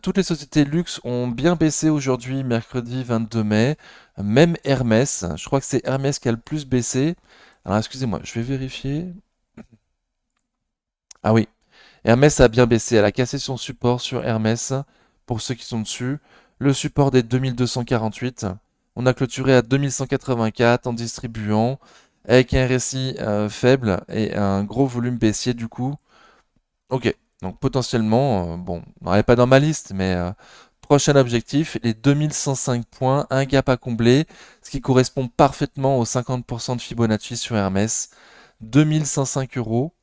Toutes les sociétés luxe ont bien baissé aujourd'hui, mercredi 22 mai. Même Hermès. Je crois que c'est Hermès qui a le plus baissé. Alors excusez-moi, je vais vérifier. Ah oui, Hermès a bien baissé. Elle a cassé son support sur Hermès. Pour ceux qui sont dessus, le support des 2248. On a clôturé à 2184 en distribuant avec un récit faible et un gros volume baissier du coup. Ok, donc potentiellement, bon, on n'aurait pas dans ma liste, mais prochain objectif, les 2105 points, un gap à combler, ce qui correspond parfaitement aux 50% de Fibonacci sur Hermès. 2105 euros.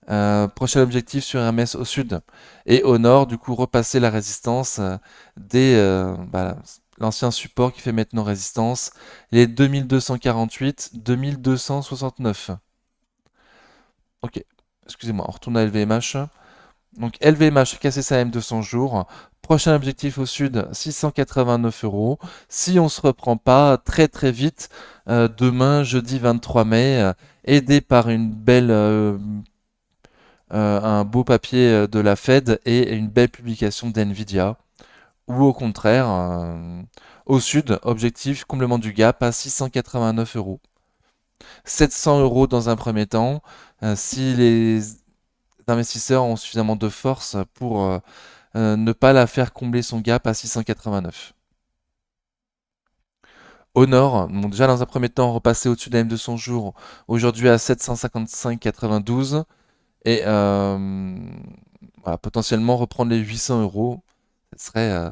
Prochain objectif sur Hermès au sud. Et au nord, du coup, repasser la résistance des l'ancien support qui fait maintenant résistance, les 2248, 2269. Ok, excusez-moi, on retourne à LVMH. Donc LVMH cassé sa M200 jours. Prochain objectif au sud, 689 euros. Si on se reprend pas très très vite, demain, jeudi 23 mai, aidé par une belle un beau papier de la Fed et une belle publication d'NVIDIA. Ou au contraire, au sud, objectif complément du gap à 689 euros. 700 euros dans un premier temps. Si les investisseurs ont suffisamment de force pour ne pas la faire combler son gap à 689. Au nord, bon, déjà dans un premier temps, repasser au-dessus de la M200 jours, aujourd'hui à 755,92. Et voilà, potentiellement reprendre les 800 euros, ce serait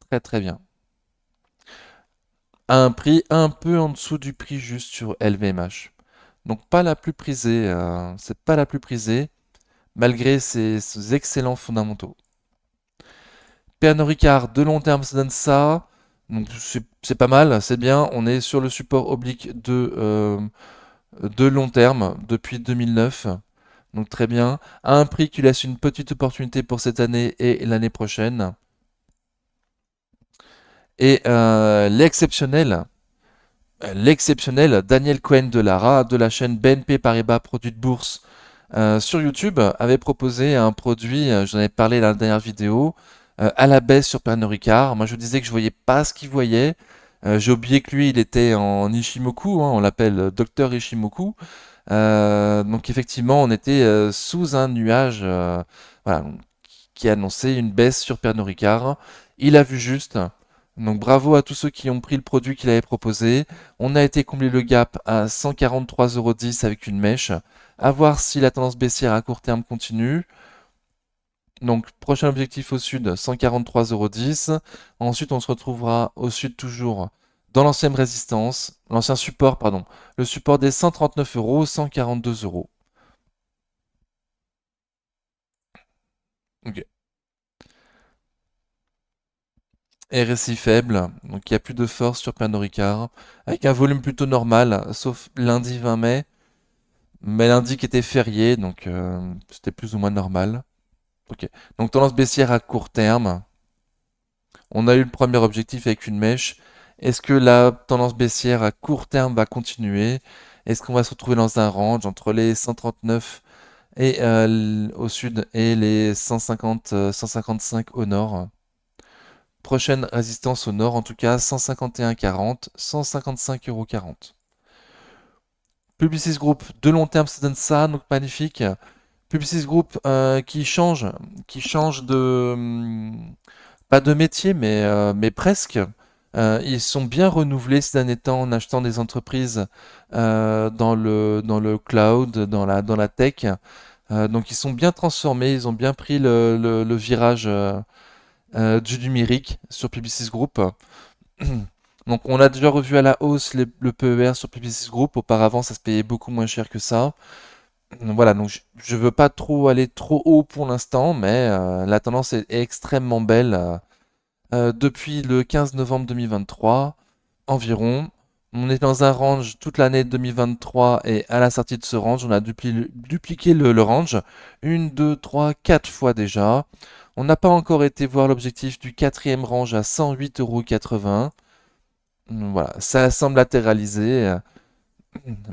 très très bien. À un prix un peu en dessous du prix juste sur LVMH. Donc pas la plus prisée, c'est pas la plus prisée, malgré ses excellents fondamentaux. Pernod Ricard, de long terme, ça donne ça. Donc c'est pas mal, c'est bien. On est sur le support oblique de long terme depuis 2009. Donc très bien. À un prix qui laisse une petite opportunité pour cette année et l'année prochaine. Et l'exceptionnel Daniel Cohen de Lara de la chaîne BNP Paribas Produits de Bourse sur YouTube avait proposé un produit, j'en avais parlé dans la dernière vidéo, à la baisse sur Pernod Ricard. Moi je disais que je voyais pas ce qu'il voyait. J'ai oublié que lui il était en Ishimoku, hein, on l'appelle Docteur Ishimoku. Donc effectivement on était sous un nuage voilà, qui annonçait une baisse sur Pernod Ricard. Il a vu juste. Donc bravo à tous ceux qui ont pris le produit qu'il avait proposé. On a été combler le gap à 143,10 € avec une mèche. À voir si la tendance baissière à court terme continue. Donc prochain objectif au sud, 143,10 €. Ensuite on se retrouvera au sud toujours dans l'ancienne résistance, l'ancien support, pardon. Le support des 139 euros, 142 euros. Ok. RSI faible, donc il n'y a plus de force sur Pernod Ricard, avec un volume plutôt normal, sauf lundi 20 mai, mais lundi qui était férié, donc c'était plus ou moins normal. Ok, donc tendance baissière à court terme. On a eu le premier objectif avec une mèche. Est-ce que la tendance baissière à court terme va continuer? Est-ce qu'on va se retrouver dans un range entre les 139 et au sud et les 150, 155 au nord? Prochaine résistance au nord, en tout cas, 151,40, 155,40 €. Publicis Group, de long terme, ça donne ça, donc magnifique. Publicis Group qui change de, pas de métier, mais presque. Ils sont bien renouvelés ces derniers temps en achetant des entreprises dans le cloud, dans la tech. Donc ils sont bien transformés, ils ont bien pris le virage du numérique sur Publicis Group. Donc on a déjà revu à la hausse le PER sur Publicis Group. Auparavant, ça se payait beaucoup moins cher que ça. Voilà, donc je veux pas trop aller trop haut pour l'instant, mais la tendance est extrêmement belle. Depuis le 15 novembre 2023 environ. On est dans un range toute l'année 2023 et à la sortie de ce range, on a dupliqué le range une, deux, trois, quatre fois déjà. On n'a pas encore été voir l'objectif du quatrième range à 108,80 €. Voilà, ça semble latéraliser,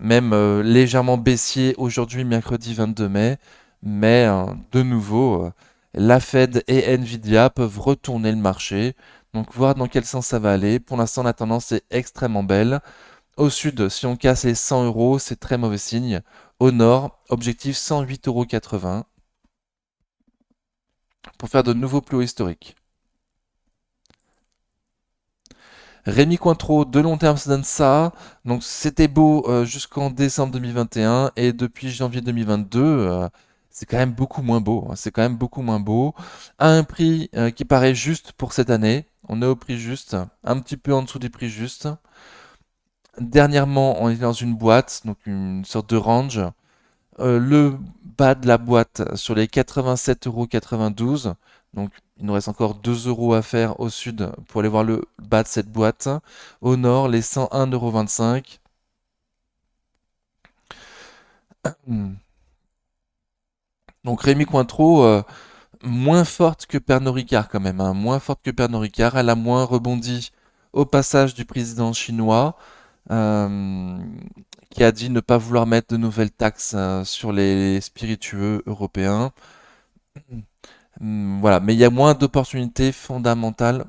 même légèrement baissier aujourd'hui, mercredi 22 mai. Mais de nouveau, la Fed et Nvidia peuvent retourner le marché. Donc voir dans quel sens ça va aller. Pour l'instant, la tendance est extrêmement belle. Au sud, si on casse les 100 euros, c'est très mauvais signe. Au nord, objectif 108,80 € pour faire de nouveaux plus hauts historiques. Rémi Cointreau, de long terme, ça donne ça. Donc c'était beau jusqu'en décembre 2021 et depuis janvier 2022, c'est quand même beaucoup moins beau, hein. C'est quand même beaucoup moins beau. À un prix qui paraît juste pour cette année. On est au prix juste, un petit peu en dessous des prix justes. Dernièrement, on est dans une boîte, donc une sorte de range. Le bas de la boîte sur les 87,92 €. Donc il nous reste encore 2 euros à faire au sud pour aller voir le bas de cette boîte. Au nord, les 101,25 €. Hmm. Donc Rémi Cointreau, moins forte que Pernod Ricard quand même, hein, moins forte que Pernod Ricard. Elle a moins rebondi au passage du président chinois, euh, qui a dit ne pas vouloir mettre de nouvelles taxes sur les spiritueux européens. Voilà, mais il y a moins d'opportunités fondamentales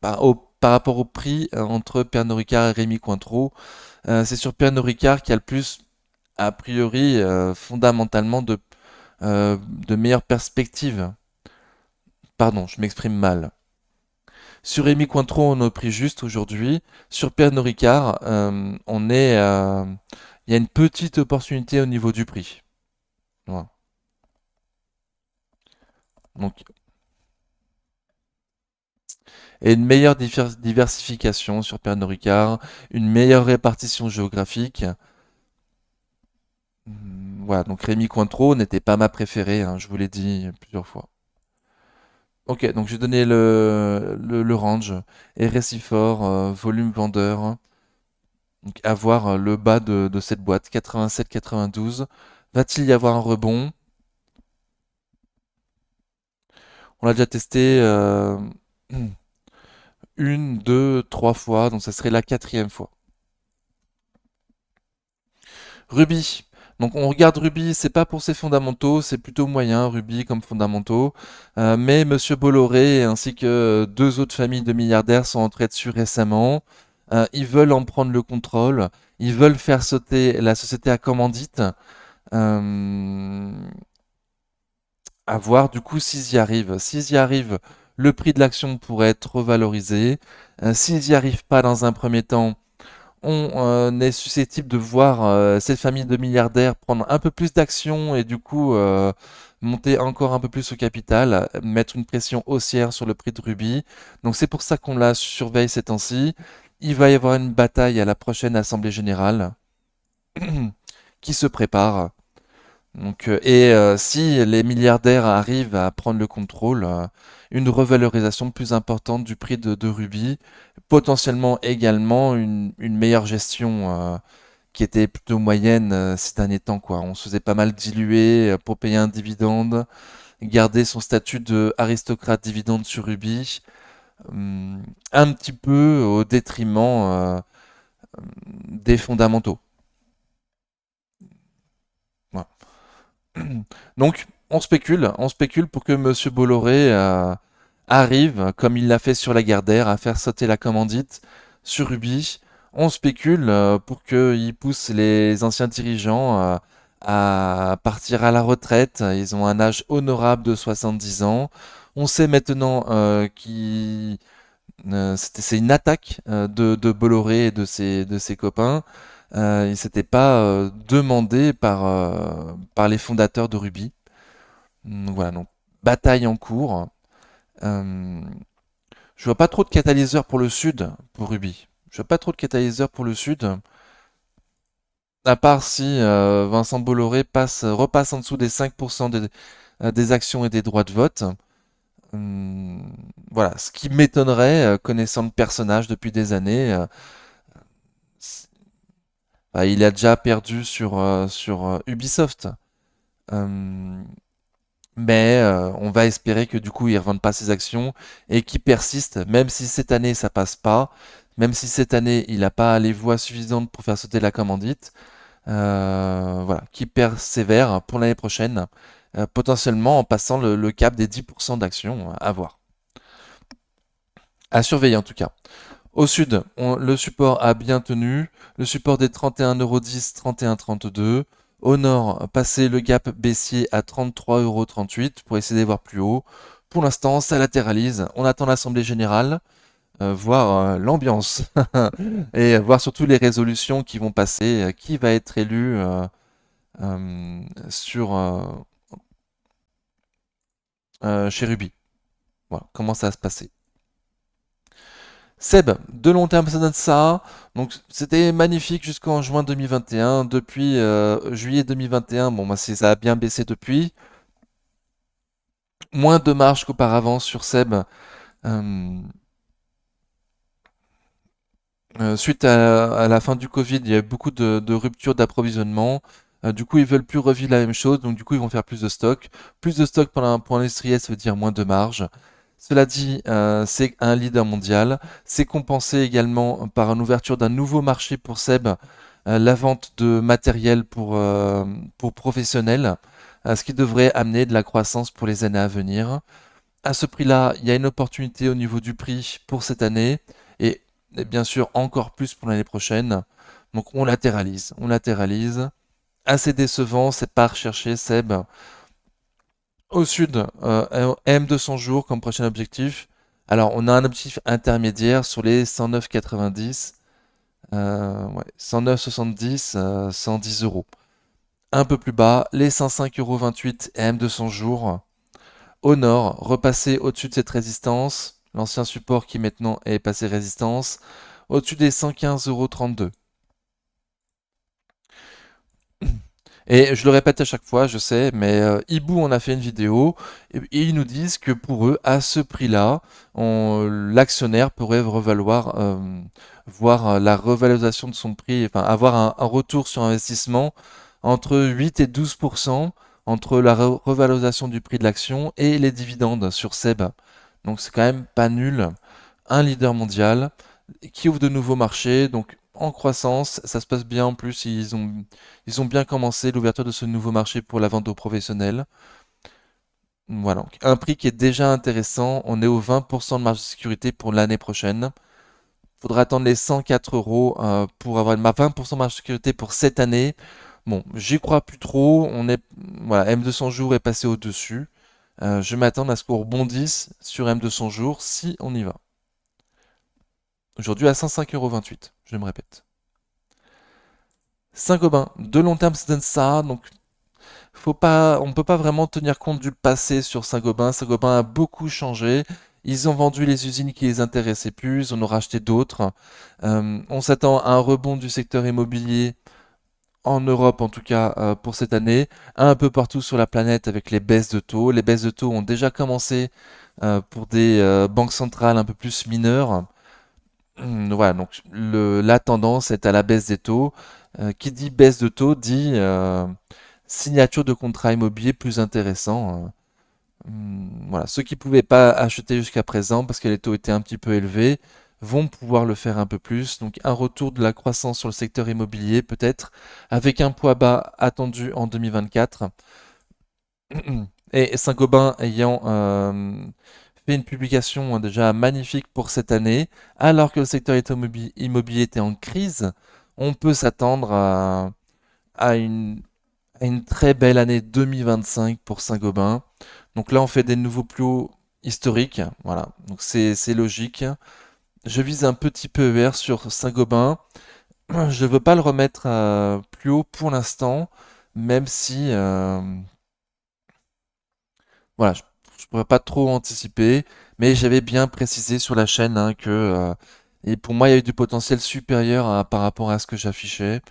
par rapport au prix entre Pernod Ricard et Rémi Cointreau. C'est sur Pernod Ricard qu'il y a le plus, a priori, fondamentalement, de meilleures perspectives. Pardon, je m'exprime mal. Sur Rémi Cointreau, on est au prix juste aujourd'hui. Sur Pernod Ricard, il y a une petite opportunité au niveau du prix. Voilà. Donc, et une meilleure diversification sur Pernod Ricard, une meilleure répartition géographique. Voilà, donc Rémi Cointreau n'était pas ma préférée, hein, je vous l'ai dit plusieurs fois. Ok, donc j'ai donné le range. RSI fort, volume vendeur. Donc à voir le bas de cette boîte, 87-92. Va-t-il y avoir un rebond? On l'a déjà testé une, deux, trois fois, donc ça serait la quatrième fois. Ruby. Donc on regarde Ruby, c'est pas pour ses fondamentaux, c'est plutôt moyen Ruby comme fondamentaux. Mais Monsieur Bolloré ainsi que deux autres familles de milliardaires sont entrés dessus récemment. Ils veulent en prendre le contrôle, ils veulent faire sauter la société à commandite. Euh, à voir du coup s'ils y arrivent. S'ils y arrivent, le prix de l'action pourrait être revalorisé. S'ils n'y arrivent pas dans un premier temps, on est susceptible de voir cette famille de milliardaires prendre un peu plus d'actions et du coup monter encore un peu plus au capital, mettre une pression haussière sur le prix de Ruby. Donc c'est pour ça qu'on la surveille ces temps-ci. Il va y avoir une bataille à la prochaine Assemblée générale qui se prépare. Donc, si les milliardaires arrivent à prendre le contrôle, une revalorisation plus importante du prix de Ruby, potentiellement également une meilleure gestion qui était plutôt moyenne ces derniers temps, quoi. On se faisait pas mal diluer pour payer un dividende, garder son statut de aristocrate dividende sur Ruby, un petit peu au détriment des fondamentaux. Voilà. Donc, on spécule pour que Monsieur Bolloré arrive, comme il l'a fait sur la Gardère, à faire sauter la commandite sur Ruby. On spécule pour qu'il pousse les anciens dirigeants à partir à la retraite. Ils ont un âge honorable de 70 ans. On sait maintenant c'est une attaque de Bolloré et de ses copains. Il s'était pas demandé par les fondateurs de Ruby. Voilà, donc bataille en cours. Euh, je vois pas trop de catalyseurs pour le sud, pour Ruby. Je vois pas trop de catalyseurs pour le sud. À part si Vincent Bolloré repasse en dessous des 5% des actions et des droits de vote. Hum, voilà, ce qui m'étonnerait, connaissant le personnage depuis des années, bah, il a déjà perdu sur Ubisoft. Hum, mais on va espérer que du coup il ne revende pas ses actions et qu'il persiste, même si cette année ça passe pas, même si cette année il n'a pas les voix suffisantes pour faire sauter la commandite, voilà, qu'il persévère pour l'année prochaine, potentiellement en passant le cap des 10% d'actions, à voir. À surveiller en tout cas. Au sud, le support a bien tenu, le support des 31,10 €, 31,32 €. Au nord, passer le gap baissier à 33,38 € pour essayer de voir plus haut. Pour l'instant, ça latéralise. On attend l'Assemblée générale, voir l'ambiance et voir surtout les résolutions qui vont passer, qui va être élu sur chez Ruby. Voilà, comment ça va se passer. Seb, de long terme, ça donne ça. Donc, c'était magnifique jusqu'en juin 2021. Depuis juillet 2021, bon, bah, ça a bien baissé depuis. Moins de marge qu'auparavant sur Seb. Euh, Suite à la fin du Covid, il y a eu beaucoup de ruptures d'approvisionnement. Du coup, ils veulent plus revivre la même chose. Donc, du coup, ils vont faire plus de stock. Plus de stock pour l'industriel, ça veut dire moins de marge. Cela dit, c'est un leader mondial. C'est compensé également par une ouverture d'un nouveau marché pour Seb, la vente de matériel pour professionnels, ce qui devrait amener de la croissance pour les années à venir. À ce prix-là, il y a une opportunité au niveau du prix pour cette année et bien sûr encore plus pour l'année prochaine. Donc on latéralise, on latéralise. Assez décevant, c'est pas recherché, Seb. Au sud, M 200 jours comme prochain objectif. Alors, on a un objectif intermédiaire sur les 109,90, ouais, 109,70, 110 euros. Un peu plus bas, les 105,28 € et M 200 jours. Au nord, repasser au-dessus de cette résistance, l'ancien support qui maintenant est passé résistance, au-dessus des 115,32 €. Et je le répète à chaque fois, je sais, mais Hibou en a fait une vidéo et ils nous disent que pour eux, à ce prix-là, l'actionnaire pourrait voir la revalorisation de son prix, enfin avoir un retour sur investissement entre 8 et 12% entre la revalorisation du prix de l'action et les dividendes sur SEB. Donc c'est quand même pas nul. Un leader mondial qui ouvre de nouveaux marchés, donc en croissance, ça se passe bien en plus, ils ont bien commencé l'ouverture de ce nouveau marché pour la vente aux professionnels. Voilà, donc un prix qui est déjà intéressant, on est au 20% de marge de sécurité pour l'année prochaine. Faudra attendre les 104 € pour avoir une 20% de marge de sécurité pour cette année. Bon, j'y crois plus trop, voilà, M200 jours est passé au-dessus. Je m'attends à ce qu'on rebondisse sur M200 jours si on y va. Aujourd'hui à 105,28 €, je me répète. Saint-Gobain, de long terme, ça donne ça. Donc, on ne peut pas vraiment tenir compte du passé sur Saint-Gobain. Saint-Gobain a beaucoup changé. Ils ont vendu les usines qui les intéressaient plus. On en a racheté d'autres. On s'attend à un rebond du secteur immobilier en Europe, en tout cas pour cette année, un peu partout sur la planète avec les baisses de taux. Les baisses de taux ont déjà commencé pour des banques centrales un peu plus mineures. Voilà, donc la tendance est à la baisse des taux. Qui dit baisse de taux dit signature de contrats immobiliers plus intéressants. Voilà, ceux qui ne pouvaient pas acheter jusqu'à présent parce que les taux étaient un petit peu élevés vont pouvoir le faire un peu plus. Donc un retour de la croissance sur le secteur immobilier peut-être avec un poids bas attendu en 2024. Et Saint-Gobain ayant fait une publication déjà magnifique pour cette année, alors que le secteur immobilier était en crise, on peut s'attendre à une très belle année 2025 pour Saint-Gobain. Donc là, on fait des nouveaux plus hauts historiques. Voilà, donc c'est logique. Je vise un petit PER sur Saint-Gobain. Je ne veux pas le remettre plus haut pour l'instant, même si voilà, je ne pourrais pas trop anticiper, mais j'avais bien précisé sur la chaîne hein, que et pour moi, il y avait du potentiel supérieur par rapport à ce que j'affichais.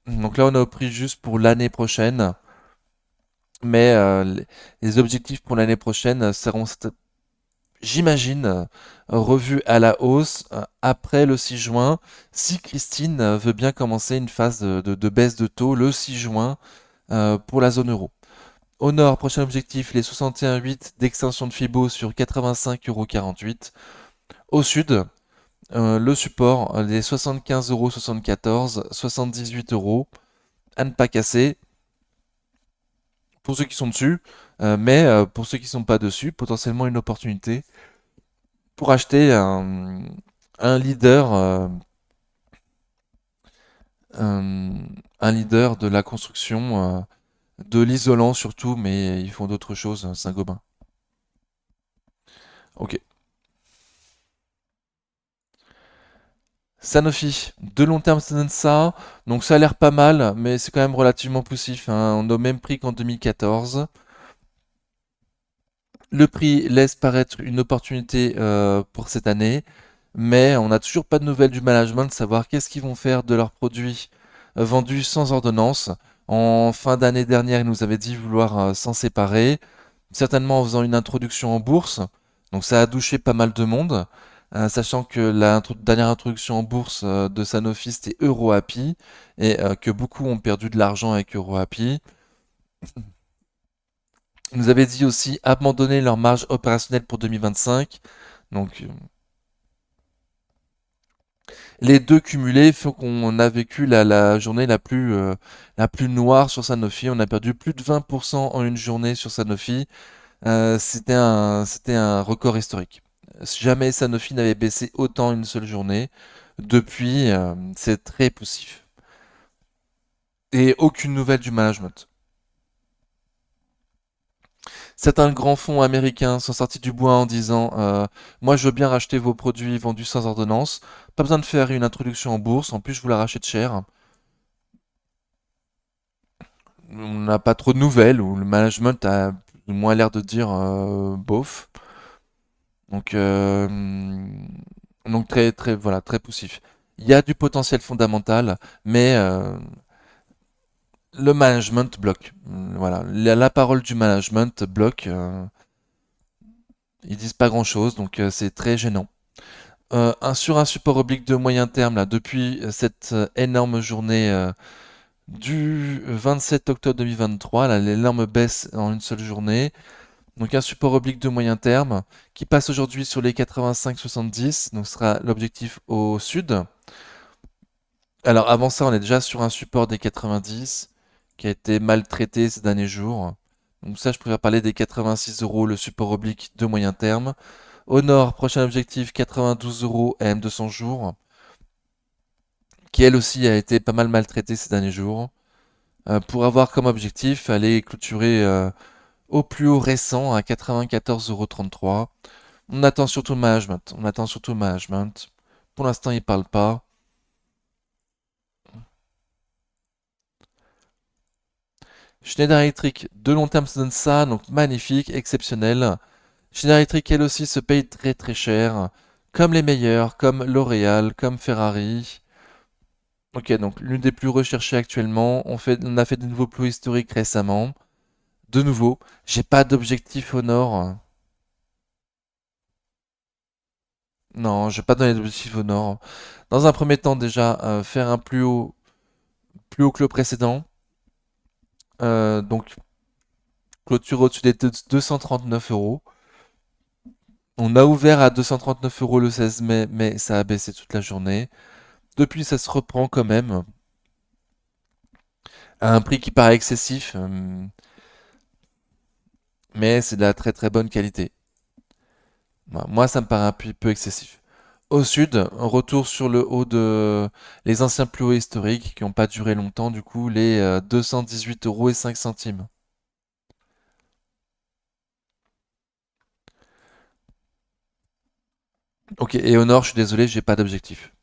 Donc là, on a au prix juste pour l'année prochaine, mais les objectifs pour l'année prochaine seront, j'imagine, revus à la hausse après le 6 juin, si Christine veut bien commencer une phase de baisse de taux le 6 juin pour la zone euro. Au nord, prochain objectif, les 61,8 d'extension de Fibo sur 85,48 €. Au sud, le support, les 75,74 €, 78 € à ne pas casser pour ceux qui sont dessus, mais pour ceux qui ne sont pas dessus, potentiellement une opportunité pour acheter un leader, un leader de la construction, de l'isolant surtout, mais ils font d'autres choses, Saint-Gobain. Ok. Sanofi, de long terme, ça donne ça. Donc ça a l'air pas mal, mais c'est quand même relativement poussif, hein. On est au même prix qu'en 2014. Le prix laisse paraître une opportunité pour cette année, mais on n'a toujours pas de nouvelles du management de savoir qu'est-ce qu'ils vont faire de leurs produits vendus sans ordonnance. En fin d'année dernière, ils nous avaient dit vouloir s'en séparer, certainement en faisant une introduction en bourse. Donc ça a douché pas mal de monde, sachant que la dernière introduction en bourse de Sanofi c'était EuroHappy et que beaucoup ont perdu de l'argent avec EuroHappy. Ils nous avaient dit aussi abandonner leur marge opérationnelle pour 2025. Donc les deux cumulés font qu'on a vécu la journée la plus noire sur Sanofi. On a perdu plus de 20% en une journée sur Sanofi. C'était un record historique. Jamais Sanofi n'avait baissé autant une seule journée. Depuis, c'est très poussif. Et aucune nouvelle du management. Certains grands fonds américains sont sortis du bois en disant moi je veux bien racheter vos produits vendus sans ordonnance, pas besoin de faire une introduction en bourse, en plus je vous la rachète cher. On n'a pas trop de nouvelles, ou le management a plus ou moins l'air de dire bof. Donc, voilà, très poussif. Il y a du potentiel fondamental, mais le management bloque. Voilà, la parole du management bloque. Ils disent pas grand-chose, donc c'est très gênant. Sur un support oblique de moyen terme, là, depuis cette énorme journée du 27 octobre 2023, là, l'énorme baisse en une seule journée. Donc un support oblique de moyen terme qui passe aujourd'hui sur les 85-70, donc ce sera l'objectif au sud. Alors avant ça, on est déjà sur un support des 90 qui a été maltraité ces derniers jours. Donc ça, je préfère parler des 86 euros, le support oblique de moyen terme. Au nord, prochain objectif 92 euros M200 jours, qui elle aussi a été pas mal maltraité ces derniers jours. Pour avoir comme objectif, aller clôturer au plus haut récent à 94,33 €. On attend surtout le management. On attend surtout le management. Pour l'instant, il parle pas. Schneider Electric, de long terme, ça donne ça, donc magnifique, exceptionnel. Schneider Electric, elle aussi, se paye très très cher, comme les meilleurs, comme L'Oréal, comme Ferrari. Ok, donc l'une des plus recherchées actuellement. On a fait de nouveaux plus historiques récemment. De nouveau, j'ai pas d'objectif au nord. Non, je vais pas donner d'objectif au nord. Dans un premier temps, déjà, faire un plus haut que le précédent. Donc, clôture au-dessus des 239 euros. On a ouvert à 239 euros le 16 mai, mais ça a baissé toute la journée. Depuis, ça se reprend quand même à un prix qui paraît excessif, mais c'est de la très très bonne qualité. Moi, ça me paraît un peu excessif. Au sud, on retour sur le haut de les anciens plus hauts historiques qui n'ont pas duré longtemps, du coup, les 218 euros et 5 centimes. Ok, et au nord, je suis désolé, j'ai pas d'objectif.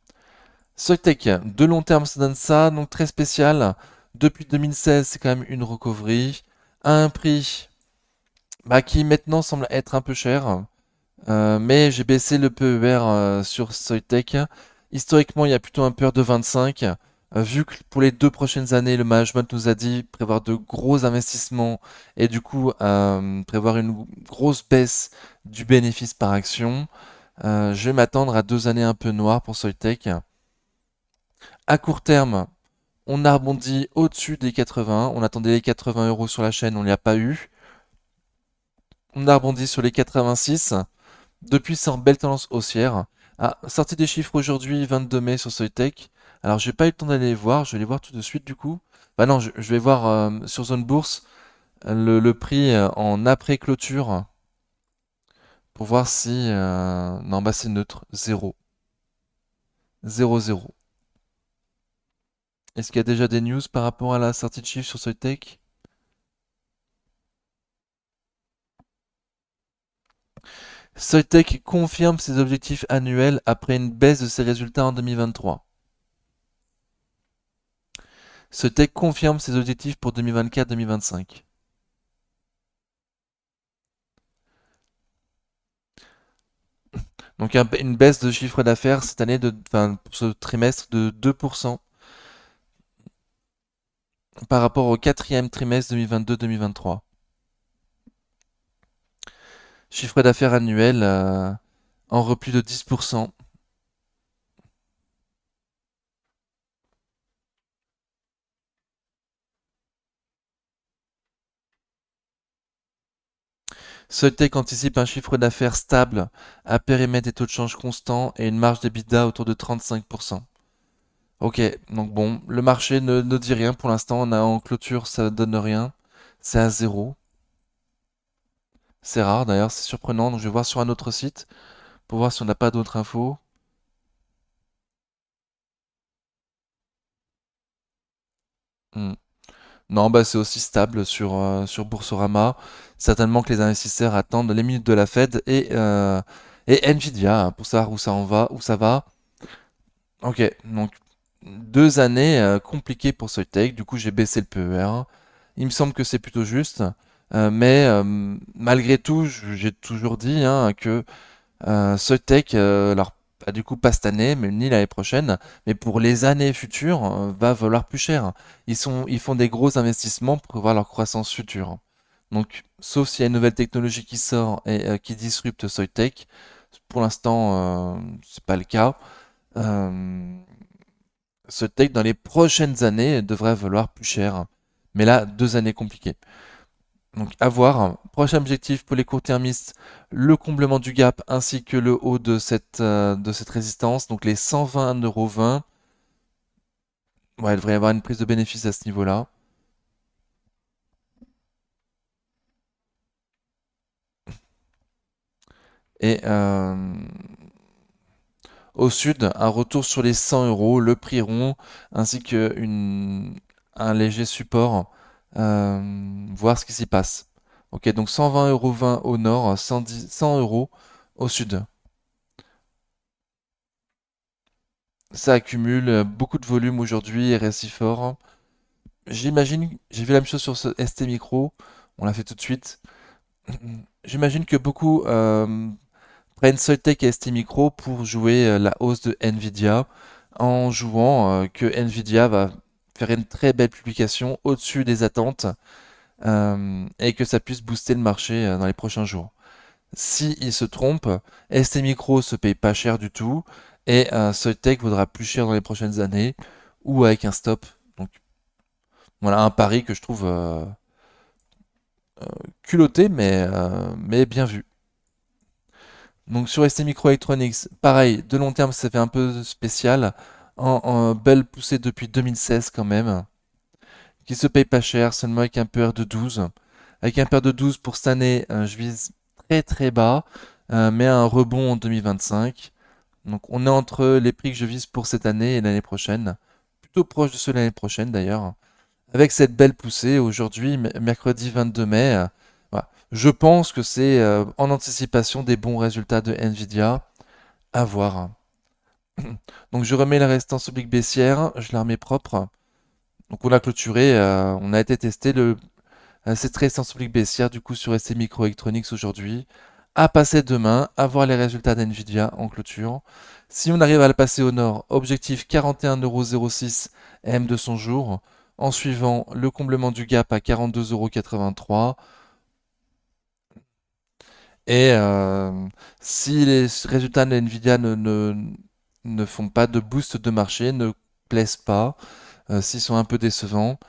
Soitec, de long terme, ça donne ça, donc très spécial. Depuis 2016, c'est quand même une recovery à un prix qui maintenant semble être un peu cher. Mais j'ai baissé le PER sur Soitec. Historiquement, il y a plutôt un PER de 25. Vu que pour les 2 prochaines années, le management nous a dit prévoir de gros investissements et du coup prévoir une grosse baisse du bénéfice par action, je vais m'attendre à 2 années un peu noires pour Soitec. À court terme, on a rebondi au-dessus des 80. On attendait les 80 euros sur la chaîne, on n'y a pas eu. On a rebondi sur les 86. Depuis, c'est en belle tendance haussière. Ah, sortie des chiffres aujourd'hui, 22 mai sur Soitec. Alors, j'ai pas eu le temps d'aller les voir. Je vais les voir tout de suite du coup. Bah non, je vais voir sur Zone Bourse le prix en après-clôture pour voir si... non, bah c'est neutre. 0. 0, 0. Est-ce qu'il y a déjà des news par rapport à la sortie de chiffres sur Soitec? Soitec confirme ses objectifs annuels après une baisse de ses résultats en 2023. Soitec confirme ses objectifs pour 2024-2025. Donc une baisse de chiffre d'affaires cette année, enfin, pour ce trimestre de 2% par rapport au quatrième trimestre 2022-2023. Chiffre d'affaires annuel en repli de 10%. Soitec anticipe un chiffre d'affaires stable à périmètre et taux de change constant et une marge d'EBITDA autour de 35%. Ok, donc bon, le marché ne dit rien pour l'instant, on a en clôture, ça donne rien, c'est à zéro. C'est rare d'ailleurs, c'est surprenant, donc je vais voir sur un autre site pour voir si on n'a pas d'autres infos. Hmm. Non, bah c'est aussi stable sur Boursorama. Certainement que les investisseurs attendent les minutes de la Fed et Nvidia hein, pour savoir où ça en va, où ça va. Ok, donc 2 années compliquées pour Soitec. Du coup, j'ai baissé le PER. Il me semble que c'est plutôt juste. Mais malgré tout, j'ai toujours dit hein, que Soitec, alors pas du coup pas cette année, mais ni l'année prochaine, mais pour les années futures, va valoir plus cher. Ils font des gros investissements pour voir leur croissance future. Donc, sauf s'il y a une nouvelle technologie qui sort et qui disrupte Soitec, pour l'instant, c'est pas le cas. Euh, Soitec, dans les prochaines années, devrait valoir plus cher. Mais là, 2 années compliquées. Donc à voir. Prochain objectif pour les court-termistes, le comblement du gap ainsi que le haut de cette résistance, donc les 120,20 €. Ouais, il devrait y avoir une prise de bénéfice à ce niveau-là. Et au sud, un retour sur les 100 euros, le prix rond, ainsi que un léger support, voir ce qui s'y passe. Ok, donc 120,20 € au nord, 100 euros au sud. Ça accumule beaucoup de volume aujourd'hui et réussit fort. J'imagine, j'ai vu la même chose sur ce ST Micro, on l'a fait tout de suite. J'imagine que beaucoup prennent Soitec et ST Micro pour jouer la hausse de Nvidia en jouant que Nvidia va faire une très belle publication au-dessus des attentes et que ça puisse booster le marché dans les prochains jours. Si ils se trompent, ST Micro se paye pas cher du tout et Soitec vaudra plus cher dans les prochaines années ou avec un stop. Donc voilà un pari que je trouve culotté mais bien vu. Donc sur ST Microelectronics, pareil, de long terme ça fait un peu spécial, en belle poussée depuis 2016 quand même, qui se paye pas cher, seulement avec un PER de 12. Avec un PER de 12 pour cette année, je vise très très bas, mais un rebond en 2025. Donc on est entre les prix que je vise pour cette année et l'année prochaine, plutôt proche de ceux de l'année prochaine d'ailleurs. Avec cette belle poussée aujourd'hui, mercredi 22 mai, voilà. Je pense que c'est en anticipation des bons résultats de Nvidia à voir. Donc je remets la résistance oblique baissière, je la remets propre. Donc on a clôturé, on a été testé cette résistance oblique baissière du coup sur ST Microelectronics aujourd'hui à passer demain, à voir les résultats d'NVIDIA en clôture. Si on arrive à le passer au nord, objectif 41,06 € M de son jour, en suivant le comblement du gap à 42,83 €. Et si les résultats de Nvidia ne font pas de boost de marché, ne plaisent pas, s'ils sont un peu décevants,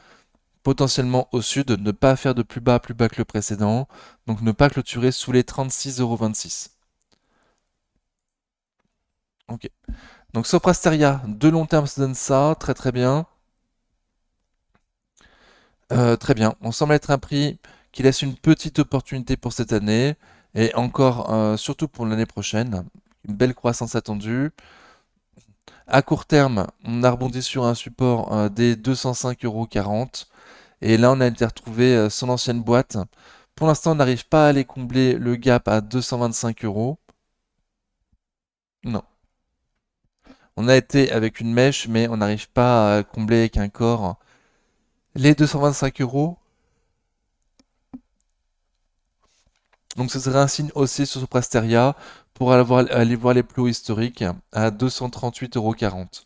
potentiellement au sud, ne pas faire de plus bas que le précédent, donc ne pas clôturer sous les 36,26 €. Ok. Donc Soprasteria, de long terme, ça donne ça, très très bien. Très bien, on semble être un prix qui laisse une petite opportunité pour cette année, et encore, surtout pour l'année prochaine, une belle croissance attendue. À court terme, on a rebondi sur un support des 205,40 €. Et là, on a été retrouvé son ancienne boîte. Pour l'instant, on n'arrive pas à aller combler le gap à 225 euros. Non. On a été avec une mèche, mais on n'arrive pas à combler avec un corps les 225 euros. Donc ce serait un signe haussier sur Soprasteria pour aller voir les plus hauts historiques à 238,40 €.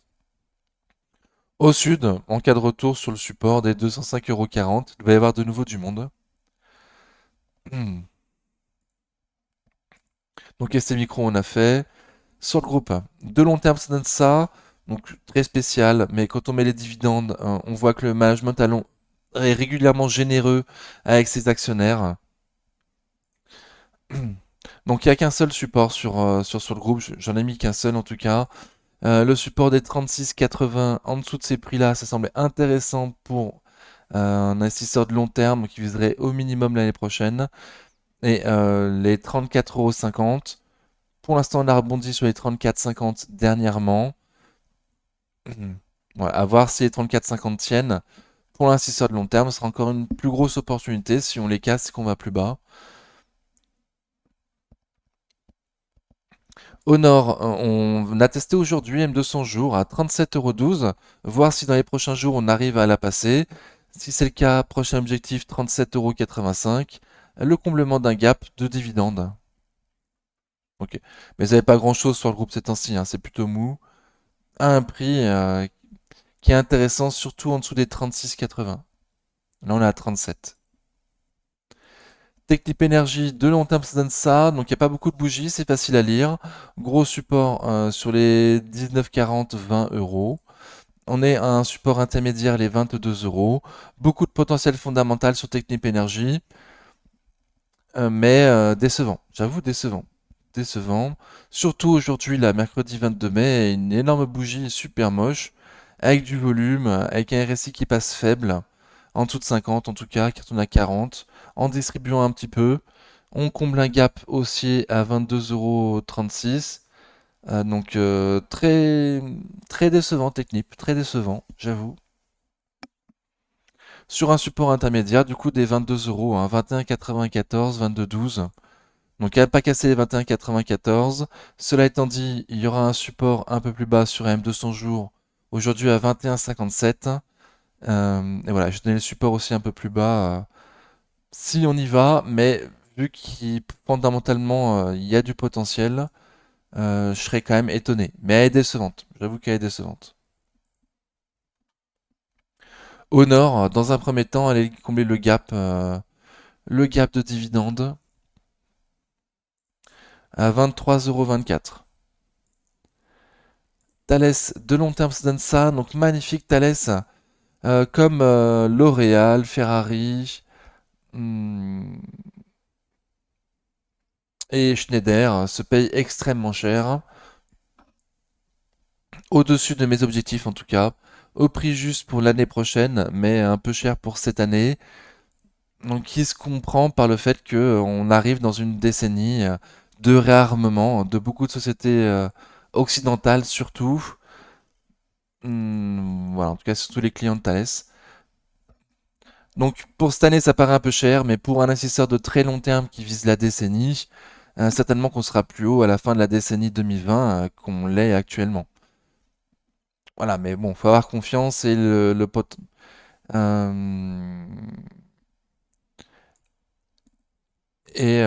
Au sud, en cas de retour sur le support des 205,40 €, il va y avoir de nouveau du monde. Donc ST Micro, on a fait. Sur le groupe, de long terme, ça donne ça. Donc très spécial, mais quand on met les dividendes, on voit que le management est régulièrement généreux avec ses actionnaires. Donc il n'y a qu'un seul support sur le groupe, j'en ai mis qu'un seul en tout cas. Le support des 36,80 en dessous de ces prix-là, ça semblait intéressant pour un investisseur de long terme qui viserait au minimum l'année prochaine. Et les 34,50 €. Pour l'instant, on a rebondi sur les 34,50 dernièrement. Ouais, à voir si les 34,50 tiennent. Pour l'investisseur de long terme, ce sera encore une plus grosse opportunité. Si on les casse, c'est qu'on va plus bas. Au nord, on a testé aujourd'hui M200 jours à 37,12 €. Voir si dans les prochains jours, on arrive à la passer. Si c'est le cas, prochain objectif 37,85 €. Le comblement d'un gap de dividendes. Ok. Mais vous n'avez pas grand-chose sur le groupe ces temps-ci, hein, c'est plutôt mou. À un prix qui est intéressant, surtout en dessous des 36,80. Là, on est à 37. Technip Energy, de long terme, ça donne ça. Donc, il n'y a pas beaucoup de bougies, c'est facile à lire. Gros support sur les 19,40, 20 euros. On est à un support intermédiaire, les 22 euros. Beaucoup de potentiel fondamental sur Technip Energy, mais décevant. J'avoue, décevant. Décevant. Surtout aujourd'hui, là, mercredi 22 mai, une énorme bougie super moche, avec du volume, avec un RSI qui passe faible, en dessous de 50 en tout cas, qui retourne à 40, en distribuant un petit peu. On comble un gap haussier à 22,36 €. Donc très, très décevant Technip, très décevant, j'avoue. Sur un support intermédiaire, du coup des 22 euros, hein, 21,94, 22,12. Donc elle n'a pas cassé les 21,94. Cela étant dit, il y aura un support un peu plus bas sur M200 jours, aujourd'hui à 21,57. Et voilà, je donnais le support aussi un peu plus bas si on y va, mais vu qu'il fondamentalement il y a du potentiel, je serais quand même étonné. Mais elle est décevante, j'avoue qu'elle est décevante. Au nord, dans un premier temps, elle est combler le gap de dividende à 23,24 €. Thales, de long terme, ça donne ça. Donc magnifique Thales, comme L'Oréal, Ferrari hmm, et Schneider, se paye extrêmement cher. Au-dessus de mes objectifs en tout cas. Au prix juste pour l'année prochaine, mais un peu cher pour cette année. Donc qui se comprend par le fait que on arrive dans une décennie de réarmement de beaucoup de sociétés occidentales surtout. Voilà, en tout cas surtout les clients de Thales. Donc pour cette année, ça paraît un peu cher, mais pour un investisseur de très long terme qui vise la décennie, certainement qu'on sera plus haut à la fin de la décennie 2020 qu'on l'est actuellement. Voilà, mais bon, faut avoir confiance et le pot. euh, et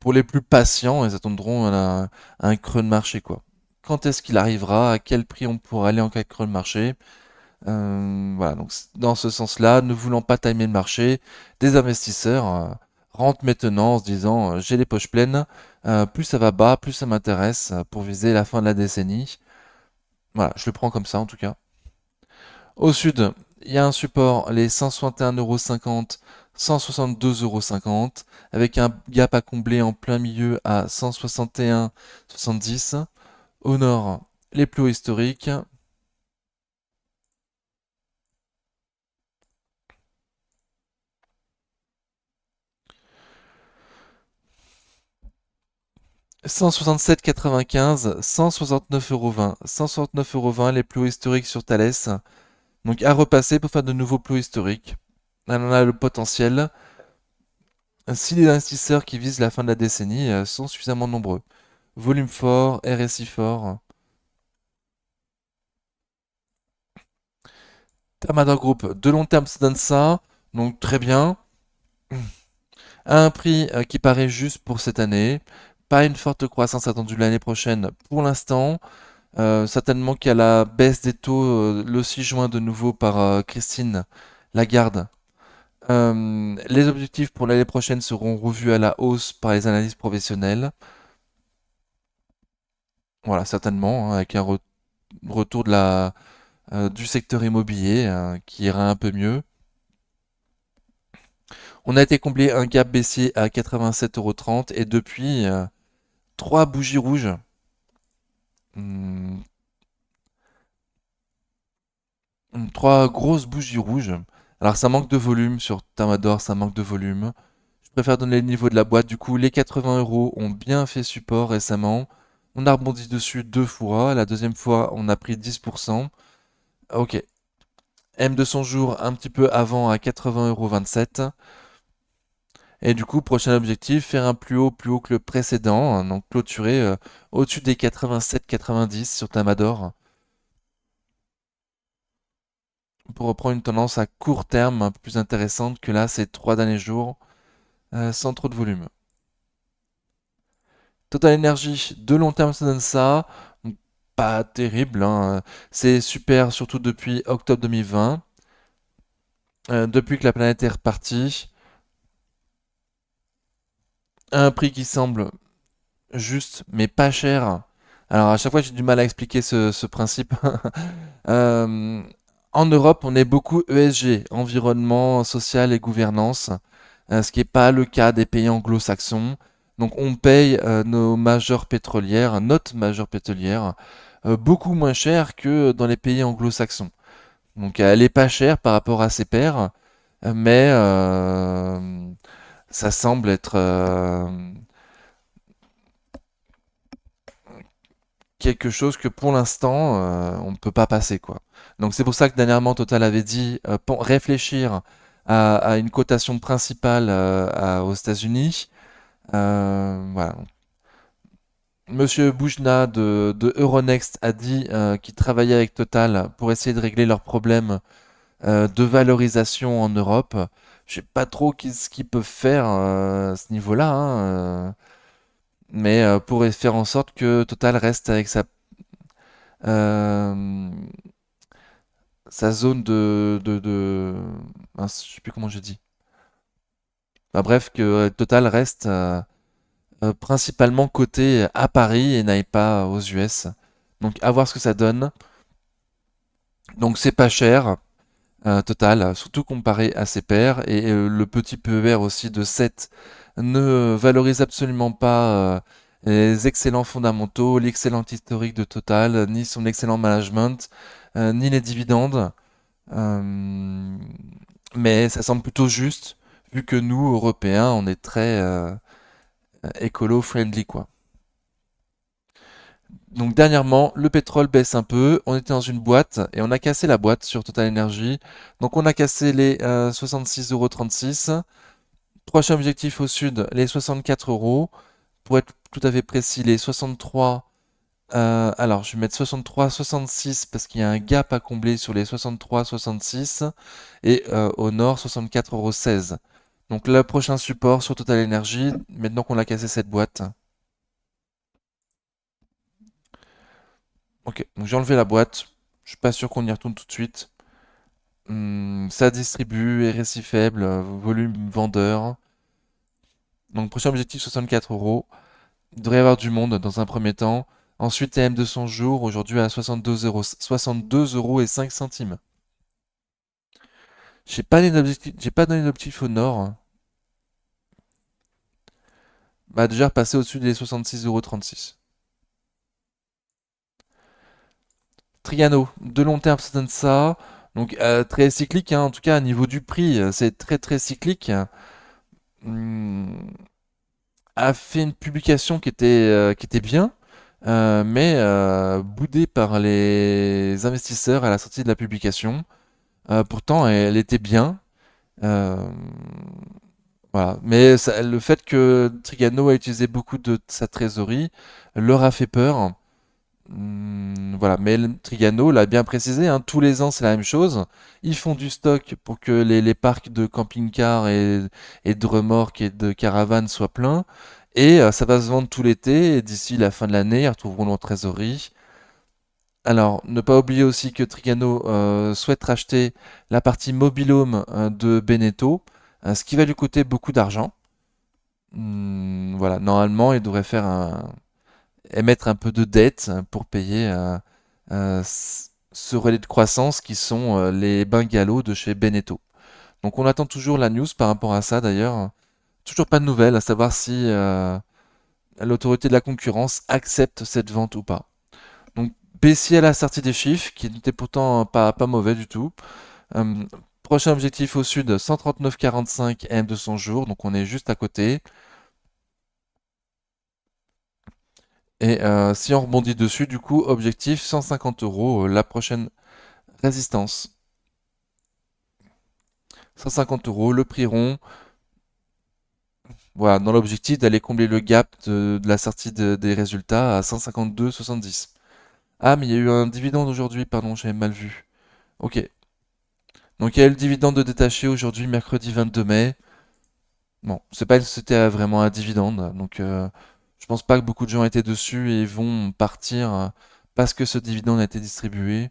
Pour les plus patients, ils attendront un creux de marché, quoi. Quand est-ce qu'il arrivera? À quel prix on pourra aller en cas de creux de marché? Voilà, donc dans ce sens-là, ne voulant pas timer le marché, des investisseurs rentrent maintenant en se disant j'ai les poches pleines, plus ça va bas, plus ça m'intéresse pour viser la fin de la décennie. Voilà, je le prends comme ça en tout cas. Au sud, il y a un support, les 161,50 €, 162,50 €, avec un gap à combler en plein milieu à 161,70 €. Au nord, les plus hauts historiques, 167,95, 169,20 €. 169,20 € les plus hauts historiques sur Thales. Donc à repasser pour faire de nouveaux plus hauts historiques. On en a le potentiel si les investisseurs qui visent la fin de la décennie sont suffisamment nombreux. Volume fort, RSI fort. Thermador Group, de long terme, ça donne ça. Donc très bien. À un prix qui paraît juste pour cette année. Pas une forte croissance attendue l'année prochaine pour l'instant. Certainement qu'il y a la baisse des taux le 6 juin de nouveau par Christine Lagarde. Les objectifs pour l'année prochaine seront revus à la hausse par les analystes professionnels. Voilà, certainement, hein, avec un retour du secteur immobilier qui ira un peu mieux. On a été comblé un gap baissier à 87,30 € et depuis, trois bougies rouges. Hmm, trois grosses bougies rouges. Alors ça manque de volume sur Tamador, ça manque de volume. Je préfère donner le niveau de la boîte. Du coup, les 80 € ont bien fait support récemment. On a rebondi dessus deux fois. La deuxième fois, on a pris 10%. Ok. M de son jour un petit peu avant à 80,27 €. Et du coup, prochain objectif, faire un plus haut que le précédent. Donc clôturer au-dessus des 87-90 sur Tamador pour reprendre une tendance à court terme un peu plus intéressante que là ces trois derniers jours sans trop de volume. Total Energy, de long terme, ça donne ça. Donc, pas terrible, hein. C'est super, surtout depuis octobre 2020. Depuis que la planète est repartie. Un prix qui semble juste, mais pas cher. Alors, à chaque fois, j'ai du mal à expliquer ce principe. Euh, En Europe, on est beaucoup ESG, environnement, social et gouvernance, ce qui n'est pas le cas des pays anglo-saxons. Donc on paye nos majors pétrolières, notre majeure pétrolière, beaucoup moins cher que dans les pays anglo-saxons. Donc elle est pas chère par rapport à ses pairs, mais ça semble être quelque chose que pour l'instant on ne peut pas passer quoi. Donc c'est pour ça que dernièrement Total avait dit réfléchir à une cotation principale aux États-Unis. Voilà. Monsieur Boujna de Euronext a dit qu'il travaillait avec Total pour essayer de régler leurs problèmes de valorisation en Europe. Je sais pas trop ce qu'ils peuvent faire à ce niveau-là, hein, mais pour faire en sorte que Total reste avec euh, sa zone mince, je sais plus comment je dis. Enfin, bref, que Total reste principalement coté à Paris et n'aille pas aux US. Donc à voir ce que ça donne. Donc c'est pas cher, Total, surtout comparé à ses pairs. Et le petit PER aussi de 7 ne valorise absolument pas les excellents fondamentaux, l'excellent historique de Total, ni son excellent management, ni les dividendes. Euh, mais ça semble plutôt juste, vu que nous, Européens, on est très écolo-friendly, quoi. Donc dernièrement, le pétrole baisse un peu. On était dans une boîte et on a cassé la boîte sur Total Energy. Donc on a cassé les 66,36 €. Prochain objectif au sud, les 64 €. Pour être tout à fait précis, les 63. Alors je vais mettre 63,66 parce qu'il y a un gap à combler sur les 63,66. Et au nord, 64,16 €. Donc le prochain support sur Total Energy, maintenant qu'on a cassé cette boîte. Ok, donc j'ai enlevé la boîte. Je suis pas sûr qu'on y retourne tout de suite. Ça distribue, RSI faible, volume vendeur. Donc prochain objectif 64 euros. Il devrait y avoir du monde dans un premier temps. Ensuite TM 200 jours, aujourd'hui à 62 euros et 5 centimes. J'ai pas donné d'objectif au nord. Bah déjà repassé au-dessus des 66,36 euros. Triano, de long terme, ça donne ça. Donc très cyclique, hein, en tout cas au niveau du prix, c'est très très cyclique. Hum, a fait une publication qui était bien, mais boudée par les investisseurs à la sortie de la publication. Pourtant, elle était bien. euh, voilà. Mais le fait que Trigano a utilisé beaucoup de sa trésorerie leur a fait peur. Voilà, mais Trigano l'a bien précisé, hein, tous les ans c'est la même chose. Ils font du stock pour que les parcs de camping-cars et de remorques et de caravanes soient pleins. Et ça va se vendre tout l'été. Et d'ici la fin de l'année, ils retrouveront leur trésorerie. Alors, ne pas oublier aussi que Trigano souhaite racheter la partie mobilhome de Beneteau, ce qui va lui coûter beaucoup d'argent. Voilà, normalement, il devrait émettre un peu de dette pour payer ce relais de croissance qui sont les bungalows de chez Beneteau. Donc on attend toujours la news par rapport à ça d'ailleurs. Toujours pas de nouvelles, à savoir si l'autorité de la concurrence accepte cette vente ou pas. Donc baissier à la sortie des chiffres, qui n'était pourtant pas mauvais du tout. Euh, Prochain objectif au sud, 139,45 M de 100 jours, donc on est juste à côté. Et si on rebondit dessus, du coup, objectif 150 euros, la prochaine résistance. 150 euros, le prix rond. Voilà, dans l'objectif d'aller combler le gap de la sortie des résultats à 152,70. Ah, mais il y a eu un dividende aujourd'hui, pardon, j'avais mal vu. Ok. Donc il y a eu le dividende de détaché aujourd'hui, mercredi 22 mai. Bon, c'est pas c'était vraiment un dividende, donc je pense pas que beaucoup de gens étaient dessus et vont partir parce que ce dividende a été distribué.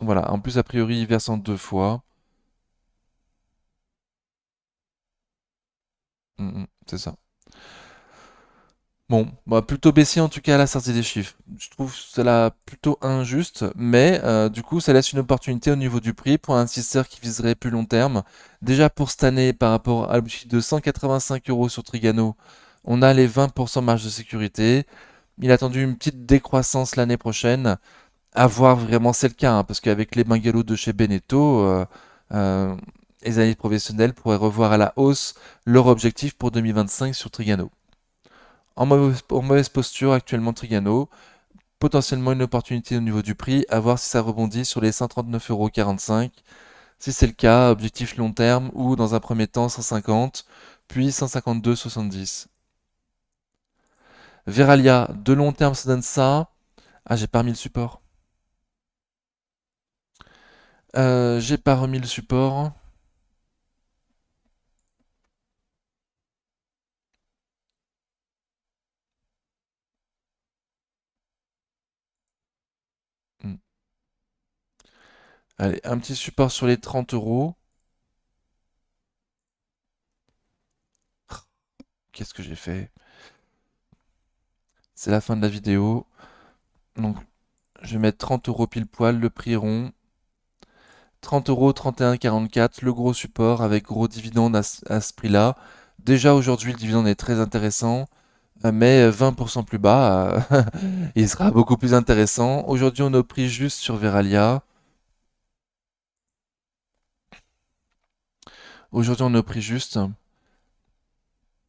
Voilà, en plus a priori il verse en deux fois. C'est ça. Bon, bah plutôt baissier en tout cas à la sortie des chiffres. Je trouve cela plutôt injuste, mais du coup ça laisse une opportunité au niveau du prix pour un investisseur qui viserait plus long terme. Déjà pour cette année, par rapport à l'objectif de 185 euros sur Trigano, on a les 20% marge de sécurité. Il a attendu une petite décroissance l'année prochaine. À voir vraiment c'est le cas, hein, parce qu'avec les bungalows de chez Beneteau, euh, les analystes professionnels pourraient revoir à la hausse leur objectif pour 2025 sur Trigano. En mauvaise posture actuellement Trigano, potentiellement une opportunité au niveau du prix, à voir si ça rebondit sur les 139,45 €. Si c'est le cas, objectif long terme ou dans un premier temps 150, puis 152,70. Veralia, de long terme ça donne ça. Ah, j'ai pas remis le support. J'ai pas remis le support. Hmm. Allez, un petit support sur les 30 euros. Qu'est-ce que j'ai fait? C'est la fin de la vidéo. Donc, je vais mettre 30 euros pile poil, le prix rond. 30 euros, 31,44, le gros support avec gros dividende à ce prix-là. Déjà aujourd'hui, le dividende est très intéressant, mais 20% plus bas, il sera beaucoup plus intéressant. Aujourd'hui, on est au prix juste sur Veralia. Aujourd'hui, on est au prix juste.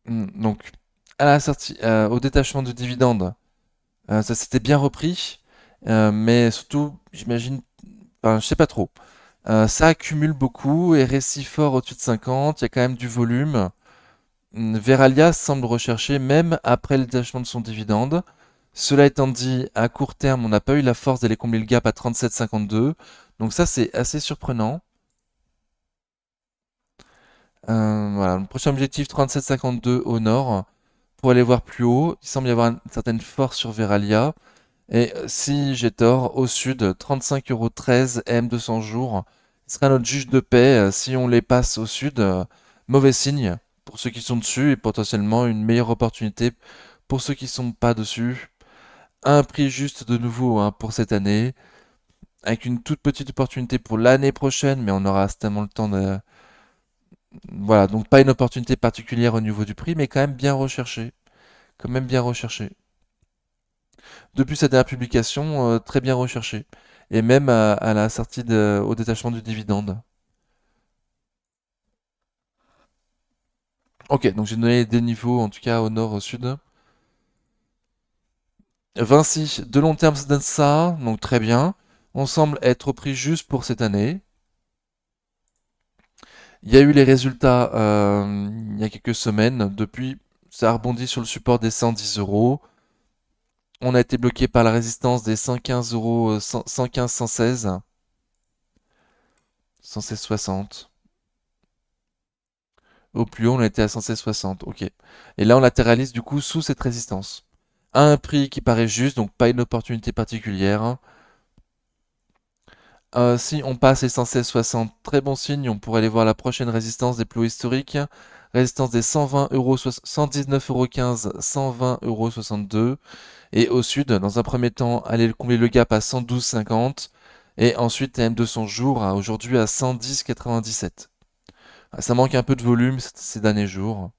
Donc, à la sortie, au détachement du dividende, ça s'était bien repris, mais surtout, j'imagine, enfin, je sais pas trop. Ça accumule beaucoup et récit fort au-dessus de 50, il y a quand même du volume. Veralia semble rechercher même après le détachement de son dividende. Cela étant dit, à court terme, on n'a pas eu la force d'aller combler le gap à 37,52. Donc ça, c'est assez surprenant. Voilà, le prochain objectif 37,52 au nord. Pour aller voir plus haut, il semble y avoir une certaine force sur Veralia. Et si j'ai tort, au sud, 35,13 € M200 jours. Ce sera notre juge de paix. Si on les passe au sud, mauvais signe pour ceux qui sont dessus et potentiellement une meilleure opportunité pour ceux qui sont pas dessus. Un prix juste de nouveau hein, pour cette année, avec une toute petite opportunité pour l'année prochaine, mais on aura tellement le temps de... Voilà, donc pas une opportunité particulière au niveau du prix, mais quand même bien recherché. Quand même bien recherché. Depuis sa dernière publication, très bien recherché. Et même à la sortie au détachement du dividende. Ok, donc j'ai donné des niveaux, en tout cas au nord, au sud. Vinci, de long terme, ça donne ça, donc très bien. On semble être au prix juste pour cette année. Il y a eu les résultats il y a quelques semaines. Depuis, ça a rebondi sur le support des 110 euros. On a été bloqué par la résistance des 115 euros, 115, 116, 116,60. Au plus haut, on était à 116,60. Ok. Et là, on latéralise du coup sous cette résistance. À un prix qui paraît juste, donc pas une opportunité particulière. Si on passe les 116,60, très bon signe, on pourrait aller voir la prochaine résistance des plus hauts historiques. Résistance des 120 euros, 119,15 €, 120,62 €. Et au sud, dans un premier temps, aller combler le gap à 112,50. Et ensuite, M200 jours, aujourd'hui à 110,97. Ça manque un peu de volume ces derniers jours.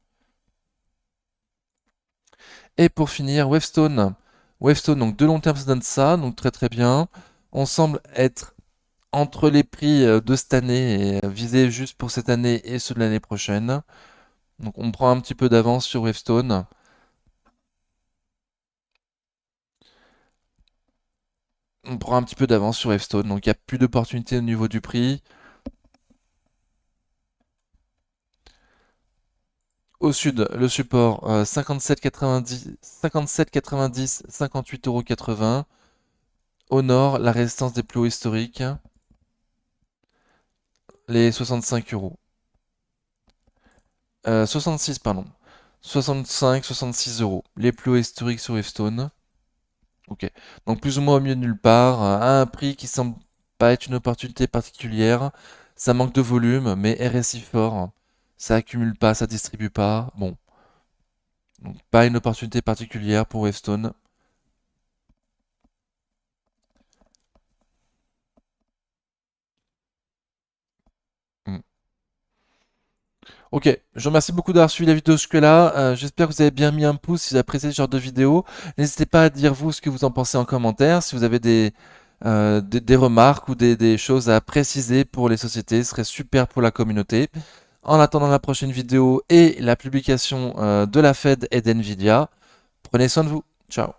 Et pour finir, Wavestone. Wavestone, donc de long terme, ça donne ça, donc très très bien. On semble être entre les prix de cette année et visé juste pour cette année et ceux de l'année prochaine. Donc on prend un petit peu d'avance sur Wavestone. On prend un petit peu d'avance sur Wavestone, donc il n'y a plus d'opportunités au niveau du prix. Au sud, le support 57,90, 57,90, 58,80 €. Au nord, la résistance des plus hauts historiques, les 65 euros. 66, pardon. 65, 66 euros. Les plus hauts historiques sur Wavestone. Ok. Donc plus ou moins au milieu de nulle part, à un prix qui semble pas être une opportunité particulière. Ça manque de volume, mais RSI fort. Ça accumule pas, ça distribue pas. Bon. Donc pas une opportunité particulière pour Wavestone. Hmm. Ok, je vous remercie beaucoup d'avoir suivi la vidéo jusque-là. J'espère que vous avez bien mis un pouce si vous avez apprécié ce genre de vidéo. N'hésitez pas à dire vous ce que vous en pensez en commentaire. Si vous avez des remarques ou des choses à préciser pour les sociétés, ce serait super pour la communauté. En attendant la prochaine vidéo et la publication de la Fed et d'NVIDIA, prenez soin de vous. Ciao.